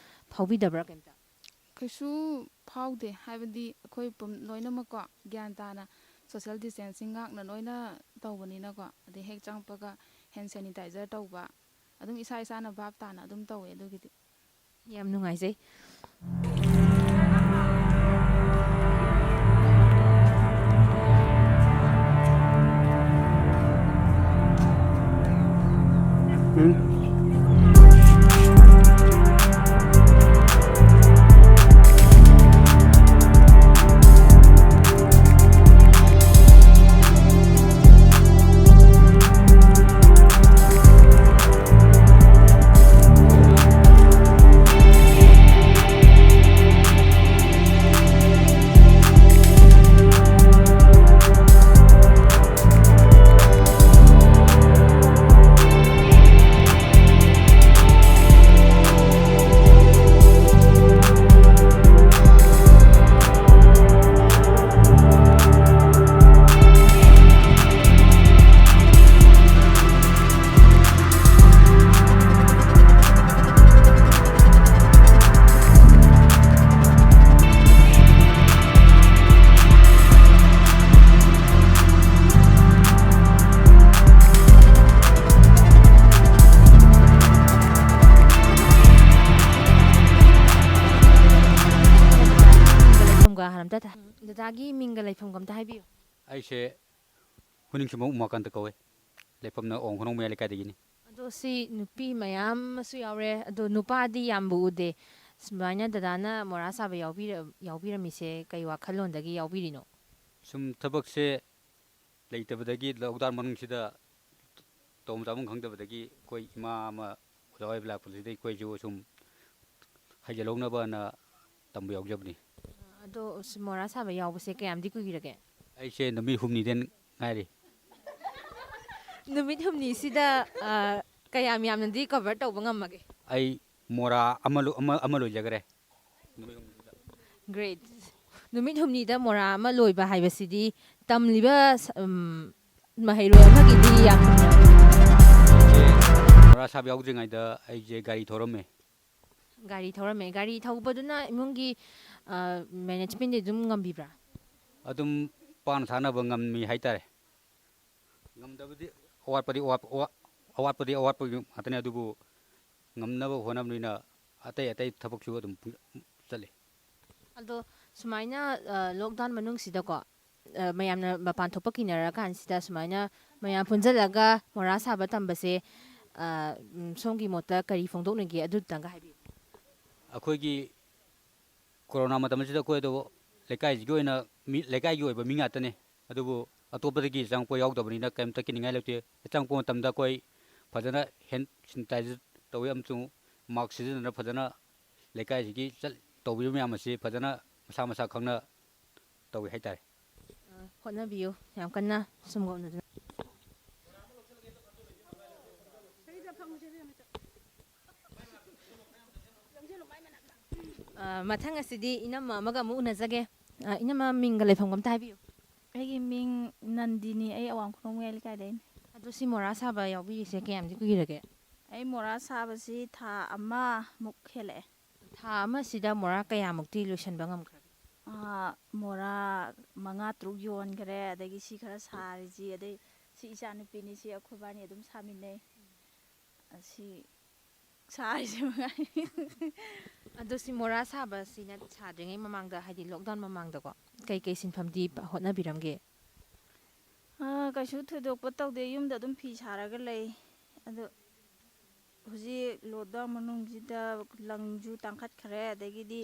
ꯐꯥꯎꯕꯤꯗꯕ꯭ꯔꯥ ꯀꯩꯝꯇ? ꯀꯩꯁꯨ ꯐꯥꯎꯗꯦ, ꯍꯥꯏꯕꯗꯤ ꯑꯩꯈꯣꯏ ꯂꯣꯏꯅꯃꯛꯀꯣ ꯒ꯭ꯌꯥꯟ ꯇꯥꯅ ꯁꯣꯁꯤꯌꯦꯜ ꯗꯤꯁꯇꯦꯟꯁꯤꯡ ꯉꯥꯛꯅ ꯂꯣꯏꯅ ꯇꯧꯕꯅꯤꯅꯀꯣ, ꯑꯗꯩ ꯍꯦꯛ ꯆꯪꯉꯛꯄꯒ ꯍꯦꯟ ꯁꯦꯅꯤꯇꯥꯏꯖꯔ ꯇꯧꯕ, ꯑꯗꯨꯝ ꯏꯁꯥꯅ ꯚꯥꯞ ꯇꯥꯅ ꯑꯗꯨꯝ ꯇꯧꯋꯦ ꯑꯗꯨꯒꯤꯗꯤ꯫ ꯌꯥꯝ ꯅꯨꯡꯉꯥꯏꯖꯩ꯫ ꯅꯨꯄꯥꯒꯤ ꯃꯤꯡꯒ ꯂꯩꯐꯝꯒ ꯑꯝꯇ ꯍꯥꯏꯕꯤꯌꯨ ꯑꯩꯁꯦ ꯍꯨꯅꯤꯡꯁꯤꯃ ꯎꯃꯥꯀꯥꯟꯇ ꯀꯧꯋꯦ ꯂꯩꯐꯝꯅ ꯑꯣꯡ ꯈꯣꯡꯅꯧ ꯃꯌꯥꯏ ꯂꯩꯀꯥꯏꯗꯒꯤꯅꯤ ꯑꯗꯣ ꯁꯤ ꯅꯨꯄꯤ ꯃꯌꯥꯝ ꯑꯃꯁꯨ ꯌꯥꯎꯔꯦ ꯑꯗꯣ ꯅꯨꯄꯥꯗꯤ ꯌꯥꯝꯕ ꯎꯗꯦ ꯁꯨꯃꯥꯏꯅ ꯗꯗꯥꯅ ꯃꯣꯔꯥ ꯁꯥꯕ ꯌꯥꯎꯕꯤꯔꯝꯃꯤꯁꯦ ꯀꯩ ꯋꯥꯈꯜꯂꯣꯟꯗꯒꯤ ꯌꯥꯎꯕꯤꯔꯤꯅꯣ ꯁꯨꯝ ꯊꯕꯛꯁꯦ ꯂꯩꯇꯕꯗꯒꯤ ꯂꯣꯛꯗꯥꯎꯟ ꯃꯅꯨꯡꯁꯤꯗ ꯇꯧꯐꯝ ꯆꯥꯐꯝ ꯈꯪꯗꯕꯗꯒꯤ ꯑꯩꯈꯣꯏ ꯏꯃꯥ ꯑꯃ ꯑꯣꯖꯥ ꯑꯣꯏꯕ ꯂꯥꯛꯄꯁꯤꯗ ꯑꯩꯈꯣꯏꯁꯨ ꯁꯨꯝ ꯍꯩꯖꯜꯍꯧꯅꯕꯅ ꯇꯝꯕ ꯌꯥꯎꯖꯕꯅꯤ ꯑꯗꯣ ꯃꯣꯔꯥ ꯁꯥꯕ ꯌꯥꯎꯕꯁꯦ ꯀꯌꯥꯝꯗꯤ ꯀꯨꯏꯔꯒꯦ ꯑꯩꯁꯦ ꯅꯨꯃꯤꯠ ꯍꯨꯝꯅꯤꯗ ꯉꯥꯏꯔꯤ ꯅꯨꯃꯤꯠ ꯍꯨꯝꯅꯤꯁꯤꯗ ꯀꯌꯥꯝ ꯌꯥꯝꯅꯗꯤ ꯀꯚꯔ ꯇꯧꯕ ꯉꯝꯃꯒꯦ ꯑꯩ ꯃꯣꯔꯥ ꯑꯃ ꯂꯣꯏꯖꯈꯔꯦ ꯅꯨꯃꯤꯠ ꯍꯨꯝꯅꯤꯁꯤꯗ ꯒ꯭ꯔꯦꯠ ꯅꯨꯃꯤꯠ ꯍꯨꯝꯅꯤꯗ ꯃꯣꯔꯥ ꯑꯃ ꯂꯣꯏꯕ ꯍꯥꯏꯕꯁꯤꯗꯤ ꯇꯝꯂꯤꯕ ꯃꯍꯩꯔꯣꯏ ꯑꯃꯒꯤꯗꯤ ꯌꯥꯝꯅ ꯃꯣꯔꯥ ꯁꯥꯕ ꯌꯥꯎꯗ꯭ꯔꯤꯉꯩꯗ ꯑꯩꯁꯦ ꯒꯥꯔꯤ ꯊꯧꯔꯝꯃꯦ ꯒꯥꯔꯤ ꯊꯧꯔꯝꯃꯦ ꯒꯥꯔꯤ ꯊꯧꯕꯗꯨꯅ ꯏꯃꯨꯡꯒꯤ ꯃꯦꯅꯦꯖꯃꯦꯟꯗꯤ ꯑꯗꯨꯝ ꯉꯝꯕꯤꯕ꯭ꯔꯥ ꯑꯗꯨꯝ ꯄꯥꯡꯅ ꯊꯥꯅꯕ ꯉꯝꯃꯤ ꯍꯥꯏꯇꯥꯔꯦ ꯉꯝꯗꯕꯗꯤ ꯑꯋꯥꯠꯄꯗꯤ ꯉꯥꯛꯇꯅꯤ ꯑꯗꯨꯕꯨ ꯉꯝꯅꯕ ꯍꯣꯠꯅꯕꯅꯤꯅ ꯑꯇꯩ ꯊꯕꯛꯁꯨ ꯑꯗꯨꯝ ꯆꯠꯂꯤ ꯑꯗꯣ ꯁꯨꯃꯥꯏꯅ ꯂꯣꯛꯗꯥꯎꯟ ꯃꯅꯨꯡꯁꯤꯗꯀꯣ ꯃꯌꯥꯝꯅ ꯃꯄꯥꯟ ꯊꯣꯛꯄ ꯀꯤꯅꯔꯀꯥꯟꯁꯤꯗ ꯁꯨꯃꯥꯏꯅ ꯃꯌꯥꯝ ꯄꯨꯟꯁꯤꯜꯂꯒ ꯃꯣꯔꯥ ꯁꯥꯕ ꯇꯝꯕꯁꯦ ꯁꯣꯝꯒꯤ ꯃꯣꯠꯇ ꯀꯔꯤ ꯐꯣꯡꯗꯣꯛꯅꯤꯡꯒꯦ ꯑꯗꯨꯇꯪꯒ ꯍꯥꯏꯕꯤꯌꯨ ꯑꯩꯈꯣꯏꯒꯤ ꯀꯣꯔꯣꯅꯥ ꯃꯇꯝ ꯑꯁꯤꯗ ꯑꯩꯈꯣꯏꯗ ꯂꯩꯀꯥꯏꯁꯤꯒꯤ ꯑꯣꯏꯅ ꯂꯩꯀꯥꯏꯒꯤ ꯑꯣꯏꯕ ꯃꯤ ꯉꯥꯛꯇꯅꯦ ꯑꯗꯨꯕꯨ ꯑꯇꯣꯞꯄꯗꯒꯤ ꯆꯪꯉꯛꯄ ꯌꯥꯎꯗꯕꯅꯤꯅ ꯀꯔꯤꯝꯇ ꯀꯤꯅꯤꯡꯉꯥꯏ ꯂꯩꯇꯦ ꯆꯪꯉꯛꯄ ꯃꯇꯝꯗ ꯑꯩꯈꯣꯏ ꯐꯖꯅ ꯍꯦꯟ ꯁꯦꯅꯤꯇꯥꯏꯖꯔ ꯇꯧꯋꯤ ꯑꯃꯁꯨꯡ ꯃꯥꯛꯁ ꯁꯤꯖꯤꯟꯅꯅ ꯐꯖꯅ ꯂꯩꯀꯥꯏꯁꯤꯒꯤ ꯇꯧꯕꯤꯕ ꯃꯌꯥꯝ ꯑꯁꯤ ꯐꯖꯅ ꯃꯁꯥ ꯃꯁꯥ ꯈꯪꯅ ꯇꯧꯋꯤ ꯍꯥꯏꯇꯥꯔꯦ ꯍꯣꯠꯅꯕꯤꯌꯨ ꯌꯥꯝ ꯀꯟꯅ ꯁꯨꯝ ꯍꯣꯠꯅꯗꯨꯅ ꯃꯊꯪ ꯑꯁꯤꯗꯤ ꯏꯅꯝꯃ ꯑꯃꯒ ꯑꯃꯨꯛ ꯎꯅꯖꯒꯦ ꯏꯅꯝꯃ ꯃꯤꯡꯒ ꯂꯩꯐꯝꯒ ꯑꯝꯇ ꯍꯥꯏꯕꯤꯌꯨ ꯑꯩꯒꯤ ꯃꯤꯡ ꯅꯟꯗꯤꯅꯤ ꯑꯩ ꯑꯋꯥꯡ ꯈꯨꯅꯧ ꯃꯌꯥꯏ ꯂꯩꯀꯥꯏꯗꯩꯅꯤ ꯑꯗꯣ ꯁꯤ ꯃꯣꯔꯥ ꯁꯥꯕ ꯌꯥꯎꯕꯤꯔꯤꯁꯦ ꯀꯌꯥꯝꯗꯤ ꯀꯨꯏꯔꯒꯦ ꯑꯩ ꯃꯣꯔꯥ ꯁꯥꯕꯁꯤ ꯊꯥ ꯑꯃꯃꯨꯛ ꯍꯦꯜꯂꯛꯑꯦ ꯊꯥ ꯑꯃꯁꯤꯗ ꯃꯣꯔꯥ ꯀꯌꯥꯃꯨꯛꯇꯤ ꯂꯣꯏꯁꯤꯟꯕ ꯉꯝꯈ꯭ꯔꯒꯦ ꯃꯣꯔꯥ 5-6 ꯌꯣꯟꯈ꯭ꯔꯦ ꯑꯗꯒꯤ ꯁꯤ ꯈꯔ ꯁꯥꯔꯤꯁꯤ ꯑꯗꯩ ꯁꯤ ꯏꯆꯥꯅꯨꯄꯤꯅꯤ ꯁꯤ ꯑꯩꯈꯣꯏꯕꯥꯅꯤ ꯑꯗꯨꯝ ꯁꯥꯃꯤꯟꯅꯩ ꯑꯁꯤ ꯁꯥꯔꯤꯁꯤ ꯃꯉꯥꯏ ꯑꯗꯣ ꯁꯤ ꯃꯣꯔꯥ ꯁꯥꯕꯁꯤꯅ ꯁꯥꯗ꯭ꯔꯤꯉꯩ ꯃꯃꯥꯡꯗ ꯍꯥꯏꯗꯤ ꯂꯣꯛꯗꯥꯎꯟ ꯃꯃꯥꯡꯗꯀꯣ ꯀꯩꯀꯩ ꯁꯤꯟꯐꯝꯗꯤ ꯍꯣꯠꯅꯕꯤꯔꯝꯒꯦ ꯀꯩꯁꯨ ꯊꯣꯏꯗꯣꯛꯄ ꯇꯧꯗꯦ ꯌꯨꯝꯗ ꯑꯗꯨꯝ ꯐꯤ ꯁꯥꯔꯒ ꯂꯩ ꯑꯗꯣ ꯍꯧꯖꯤꯛ ꯂꯣꯛꯗꯥꯎꯟ ꯃꯅꯨꯡꯁꯤꯗ ꯂꯪꯁꯨ ꯇꯥꯡꯈꯠꯈ꯭ꯔꯦ ꯑꯗꯒꯤꯗꯤ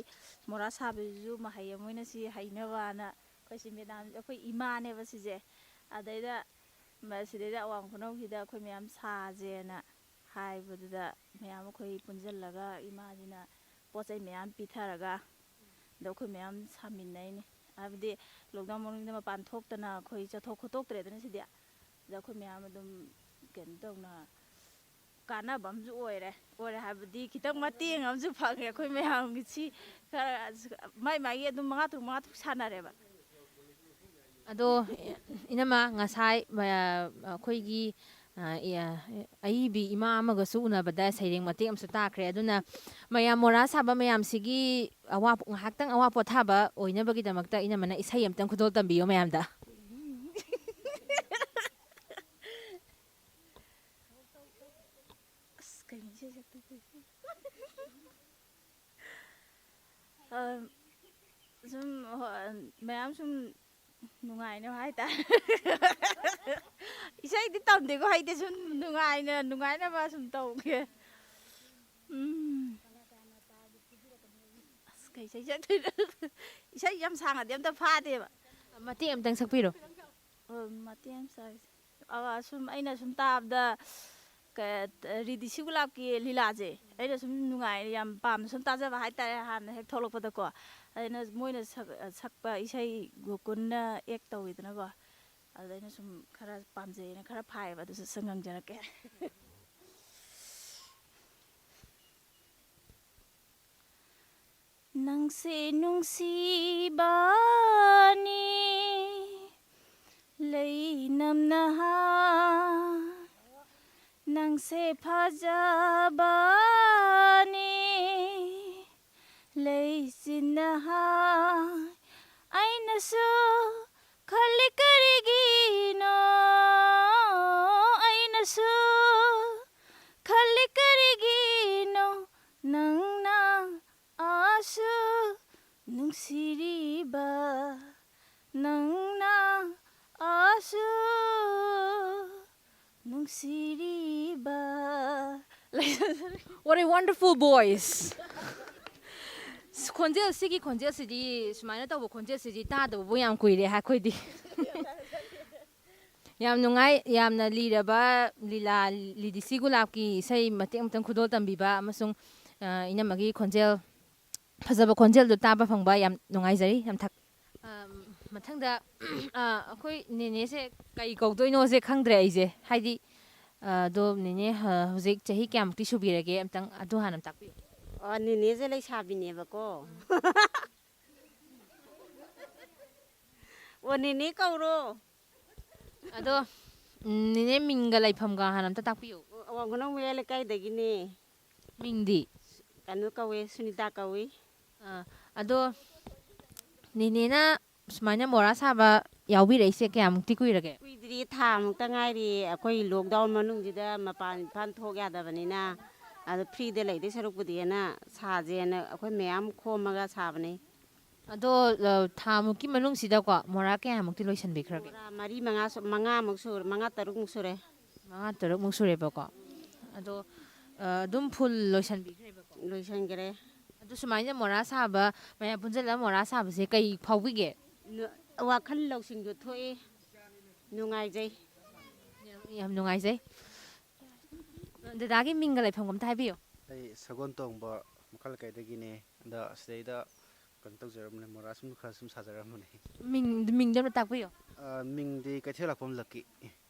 ꯃꯣꯔꯥ ꯁꯥꯕꯁꯤꯁꯨ ꯃꯍꯩ ꯑꯃ ꯑꯣꯏꯅ ꯁꯤ ꯍꯩꯅꯕꯅ ꯑꯩꯈꯣꯏ ꯃꯦꯗꯥꯝ ꯑꯩꯈꯣꯏ ꯏꯃꯥꯅꯦꯕ ꯁꯤꯁꯦ ꯁꯤꯗꯩꯗ ꯑꯋꯥꯡ ꯈꯨꯅꯧꯁꯤꯗ ꯑꯩꯈꯣꯏ ꯃꯌꯥꯝ ꯁꯥꯁꯦꯅ ꯍꯥꯏꯕꯗꯨꯗ ꯃꯌꯥꯝ ꯑꯩꯈꯣꯏ ꯄꯨꯟꯁꯤꯜꯂꯒ ꯏꯃꯥꯁꯤꯅ ꯄꯣꯠ ꯆꯩ ꯃꯌꯥꯝ ꯄꯤꯊꯔꯒ ꯑꯗ ꯑꯩꯈꯣꯏ ꯃꯌꯥꯝ ꯁꯥꯃꯤꯟꯅꯩꯅꯤ ꯍꯥꯏꯕꯗꯤ ꯂꯣꯛꯗꯥꯎꯟ ꯃꯅꯨꯡꯁꯤꯗ ꯃꯄꯥꯟ ꯊꯣꯛꯇꯅ ꯑꯩꯈꯣꯏ ꯆꯠꯊꯣꯛ ꯈꯣꯠꯇꯣꯛꯇ꯭ꯔꯦꯗꯅ ꯁꯤꯗꯤ ꯑꯗ ꯑꯩꯈꯣꯏ ꯃꯌꯥꯝ ꯑꯗꯨꯝ ꯀꯩꯅꯣ ꯇꯧꯅ ꯀꯥꯟꯅꯕ ꯑꯃꯁꯨ ꯑꯣꯏꯔꯦ ꯍꯥꯏꯕꯗꯤ ꯈꯤꯇꯪ ꯃꯇꯦꯡ ꯑꯃꯁꯨ ꯐꯪꯉꯦ ꯑꯩꯈꯣꯏ ꯃꯌꯥꯝꯒꯤ ꯁꯤ ꯈꯔ ꯃꯥꯒꯤ ꯑꯗꯨꯝ 5-6 ꯁꯥꯟꯅꯔꯦꯕ ꯑꯗꯣ ꯏꯅꯝꯃ ꯉꯁꯥꯏ ꯑꯩꯈꯣꯏꯒꯤ ꯑꯏꯕꯤ ꯏꯃꯥ ꯑꯃꯒꯁꯨ ꯎꯅꯕꯗ ꯁꯩꯔꯦꯡ ꯃꯇꯦꯛ ꯑꯃꯁꯨ ꯇꯥꯈ꯭ꯔꯦ ꯑꯗꯨꯅ ꯃꯌꯥꯝ ꯃꯣꯔꯥ ꯁꯥꯕ ꯃꯌꯥꯝꯁꯤꯒꯤ ꯉꯥꯏꯍꯥꯛꯇꯪ ꯑꯋꯥ ꯄꯣꯊꯥꯕ ꯑꯣꯏꯅꯕꯒꯤꯗꯃꯛꯇ ꯏꯅꯝꯃꯅ ꯏꯁꯩ ꯑꯃꯇꯪ ꯈꯨꯗꯣꯜ ꯇꯝꯕꯤꯌꯣ ꯃꯌꯥꯝꯗ ꯀꯩꯅꯣ ꯏꯁꯩ ꯁꯛꯇꯣꯏꯁꯦ ꯁꯨꯝ ꯃꯌꯥꯝ ꯁꯨꯝ ꯅꯨꯡꯉꯥꯏꯅꯕ ꯍꯥꯏꯇꯥꯔꯦ ꯏꯁꯩꯗꯤ ꯇꯝꯗꯦꯀꯣ ꯍꯩꯇꯦ ꯁꯨꯝ ꯅꯨꯡꯉꯥꯏꯅꯕ ꯁꯨꯝ ꯇꯧꯒꯦ ꯀꯩ ꯏꯁꯩ ꯁꯛꯇꯣꯏꯅꯣ ꯏꯁꯩ ꯌꯥꯝ ꯁꯥꯡꯉꯗꯤ ꯑꯝꯇ ꯐꯥꯗꯦꯕ ꯃꯇꯦꯛ ꯑꯃꯇꯪ ꯁꯛꯄꯤꯔꯣ ꯃꯇꯦꯡ ꯁꯨꯝ ꯑꯩꯅ ꯁꯨꯝ ꯇꯥꯕꯗ ꯔꯤꯗꯤ ꯁꯤꯒꯨꯂꯥꯞꯀꯤ ꯂꯤꯂꯥꯁꯦ ꯑꯩꯅ ꯁꯨꯝ ꯅꯨꯡꯉꯥꯏ ꯌꯥꯝ ꯄꯥꯝꯅ ꯁꯨꯝ ꯇꯥꯖꯕ ꯍꯥꯏꯇꯥꯔꯦ ꯍꯥꯟꯅ ꯍꯦꯛ ꯊꯣꯛꯂꯛꯄꯗꯀꯣ ꯑꯩꯅ ꯃꯣꯏꯅ ꯁꯛꯄ ꯏꯁꯩ ꯒꯣꯀꯨꯟꯅ ꯑꯦꯛ ꯇꯧꯋꯤꯗꯅꯀꯣ ꯑꯗꯨꯗ ꯑꯩꯅ ꯁꯨꯝ ꯈꯔ ꯄꯥꯝꯖꯩꯅ ꯈꯔ ꯐꯥꯏꯌꯦꯕ ꯑꯗꯨꯁꯨ ꯁꯨꯝ ꯉꯪꯖꯔꯛꯀꯦ ꯅꯪꯁꯦ ꯅꯨꯡꯁꯤꯕꯅꯤ ꯂꯩꯅꯝꯅꯍꯥ ꯅꯪꯁꯦ ꯐꯖꯕꯅꯤ ꯂꯩꯆꯤꯟꯅꯍꯥ ꯑꯩꯅꯁꯨ ꯈꯜꯂꯤ ꯀꯔꯤꯒꯤꯅꯣ ꯑꯩꯅꯁꯨ ꯈꯜꯂꯤ ꯀꯔꯤꯒꯤꯅꯣ ꯅꯪꯅ ꯅꯨꯡꯁꯤꯔꯤꯕ ꯅꯨꯡꯁꯤꯔꯤꯕ What a wonderful voice. ꯈꯣꯟꯖꯦꯜ ꯁꯤꯒꯤ ꯈꯣꯟꯖꯦꯜꯁꯤꯗꯤ ꯁꯨꯃꯥꯏꯅ ꯇꯧꯕ ꯈꯣꯟꯖꯦꯜꯁꯤꯗꯤ ꯇꯥꯗꯕꯕꯨ ꯌꯥꯝ ꯀꯨꯏꯔꯦ ꯑꯩꯈꯣꯏꯗꯤ. ꯌꯥꯝ ꯅꯨꯡꯉꯥꯏ, ꯌꯥꯝꯅ ꯂꯤꯔꯕ ꯂꯤꯂꯥ ꯂꯤꯗꯤꯁꯤ ꯒꯨꯂꯥꯞꯀꯤ ꯏꯁꯩ ꯃꯇꯦꯛ ꯑꯃꯇꯪ ꯈꯨꯗꯣꯜ ꯇꯝꯕꯤꯕ ꯑꯃꯁꯨꯡ ꯏꯅꯝꯃꯒꯤ ꯈꯣꯟꯖꯦꯜ ꯐꯖꯕ ꯈꯣꯟꯖꯦꯜꯗꯣ ꯇꯥꯕ ꯐꯪꯕ ꯌꯥꯝ ꯅꯨꯡꯉꯥꯏꯖꯔꯤ. ꯌꯥꯝ ꯃꯊꯪꯗ ꯑꯩꯈꯣꯏ ꯅꯦꯅꯦꯁꯦ ꯀꯩ ꯀꯧꯗꯣꯏꯅꯣꯁꯦ ꯈꯪꯗ꯭ꯔꯦ ꯑꯩꯁꯦ. ꯍꯥꯏꯗꯤ ꯑꯗꯣ ꯅꯦꯅꯦ ꯍꯧꯖꯤꯛ ꯆꯍꯤ ꯀꯌꯥꯃꯨꯛꯇꯤ ꯁꯨꯕꯤꯔꯒꯦ ꯑꯝꯇꯪ ꯑꯗꯨ ꯍꯥꯟꯅ ꯇꯥꯛꯄꯤꯌꯨ. ꯑꯣ ꯅꯦꯅꯦꯁꯦ ꯂꯩꯁꯥꯕꯤꯅꯦꯕꯀꯣ. ꯑꯣ ꯅꯦꯅꯦ ꯀꯧꯔꯣ. ꯑꯗꯣ ꯅꯦꯅꯦ ꯃꯤꯡꯒ ꯂꯩꯐꯝꯒ ꯍꯥꯟꯅ ꯑꯝꯇ ꯇꯥꯛꯄꯤꯌꯨ. ꯑꯋꯥꯡ ꯈꯨꯅꯧ ꯃꯌꯥꯏ ꯂꯩꯀꯥꯏꯗꯒꯤꯅꯦ. ꯃꯤꯡꯗꯤ? ꯀꯩꯅꯣ ꯀꯧꯋꯦ, ꯁꯨꯅꯤꯇꯥ ꯀꯧꯋꯤ. ꯑꯗꯣ ꯅꯦꯅꯦꯅ ꯁꯨꯃꯥꯏꯅ ꯃꯣꯔꯥ ꯁꯥꯕ ꯌꯥꯎꯕꯤꯔꯛꯏꯁꯦ ꯀꯌꯥꯃꯨꯛꯇꯤ ꯀꯨꯏꯔꯒꯦ? ꯀꯨꯏꯗ꯭ꯔꯤ, ꯊꯥ ꯃꯨꯛꯇ ꯉꯥꯏꯔꯤ. ꯑꯩꯈꯣꯏ ꯂꯣꯛꯗꯥꯎꯟ ꯃꯅꯨꯡꯁꯤꯗ ꯃꯄꯥꯟ ꯏꯄꯥꯟ ꯊꯣꯛ ꯌꯥꯗꯕꯅꯤꯅ ꯑꯗꯣ ꯐ꯭ꯔꯤꯗ ꯂꯩꯗꯣꯏ ꯁꯔꯨꯛꯄꯨꯗꯤꯅ ꯁꯥꯁꯦꯅ ꯑꯩꯈꯣꯏ ꯃꯌꯥꯝ ꯈꯣꯝꯃꯒ ꯁꯥꯕꯅꯦ. ꯑꯗꯣ ꯊꯥꯃꯨꯛꯀꯤ ꯃꯅꯨꯡꯁꯤꯗꯀꯣ ꯃꯣꯔꯥ ꯀꯌꯥꯃꯨꯛꯇꯤ ꯂꯣꯏꯁꯤꯟꯕꯤꯈ꯭ꯔꯒꯦ? ꯃꯣꯔꯥ ꯃꯔꯤ ꯃꯉꯥꯃꯨꯛ ꯁꯨꯔꯦ, ꯃꯉꯥ ꯇꯔꯨꯛꯃꯨꯛ ꯁꯨꯔꯦ. 5-6ꯃꯨꯛ ꯁꯨꯔꯦꯕꯀꯣ. ꯑꯗꯣ ꯑꯗꯨꯝ ꯐꯨꯜ ꯂꯣꯏꯁꯤꯟꯕꯤꯈ꯭ꯔꯦꯕꯀꯣ? ꯂꯣꯏꯁꯤꯟꯈ꯭ꯔꯦ. ꯑꯗꯣ ꯁꯨꯃꯥꯏꯅ ꯃꯣꯔꯥ ꯁꯥꯕ, ꯃꯌꯥꯝ ꯄꯨꯟꯁꯤꯜꯂꯒ ꯃꯣꯔꯥ ꯁꯥꯕꯁꯦ ꯀꯩ ꯐꯥꯎꯕꯤꯒꯦ? ꯋꯥꯈꯜ ꯂꯧꯁꯤꯡꯁꯨ ꯊꯣꯛꯏ, ꯅꯨꯡꯉꯥꯏꯖꯩ. ꯌꯥꯝ ꯅꯨꯡꯉꯥꯏꯖꯩ. ꯗꯗꯥꯒꯤ ꯃꯤꯡꯒ ꯂꯩꯐꯝꯒ ꯑꯝꯇ ꯍꯥꯏꯕꯤꯌꯨ. ꯑꯩ ꯁꯒꯣꯜ ꯇꯣꯡꯕ ꯃꯈꯜ ꯂꯩꯀꯥꯏꯗꯒꯤꯅꯦ. ꯑꯗ ꯁꯤꯗꯩꯗ ꯀꯩꯅꯣ ꯇꯧꯖꯔꯝꯕꯅꯦ, ꯃꯣꯔꯥ ꯁꯨꯝ ꯈꯔ ꯁꯨꯝ ꯁꯥꯖꯔꯝꯕꯅꯦ. ꯃꯤꯡꯗꯣ ꯑꯝꯇ ꯇꯥꯛꯄꯤꯌꯨ. ꯃꯤꯡꯗꯤ ꯀꯩꯊꯦꯜꯂꯥꯛꯄꯝ ꯂꯛꯀꯤ.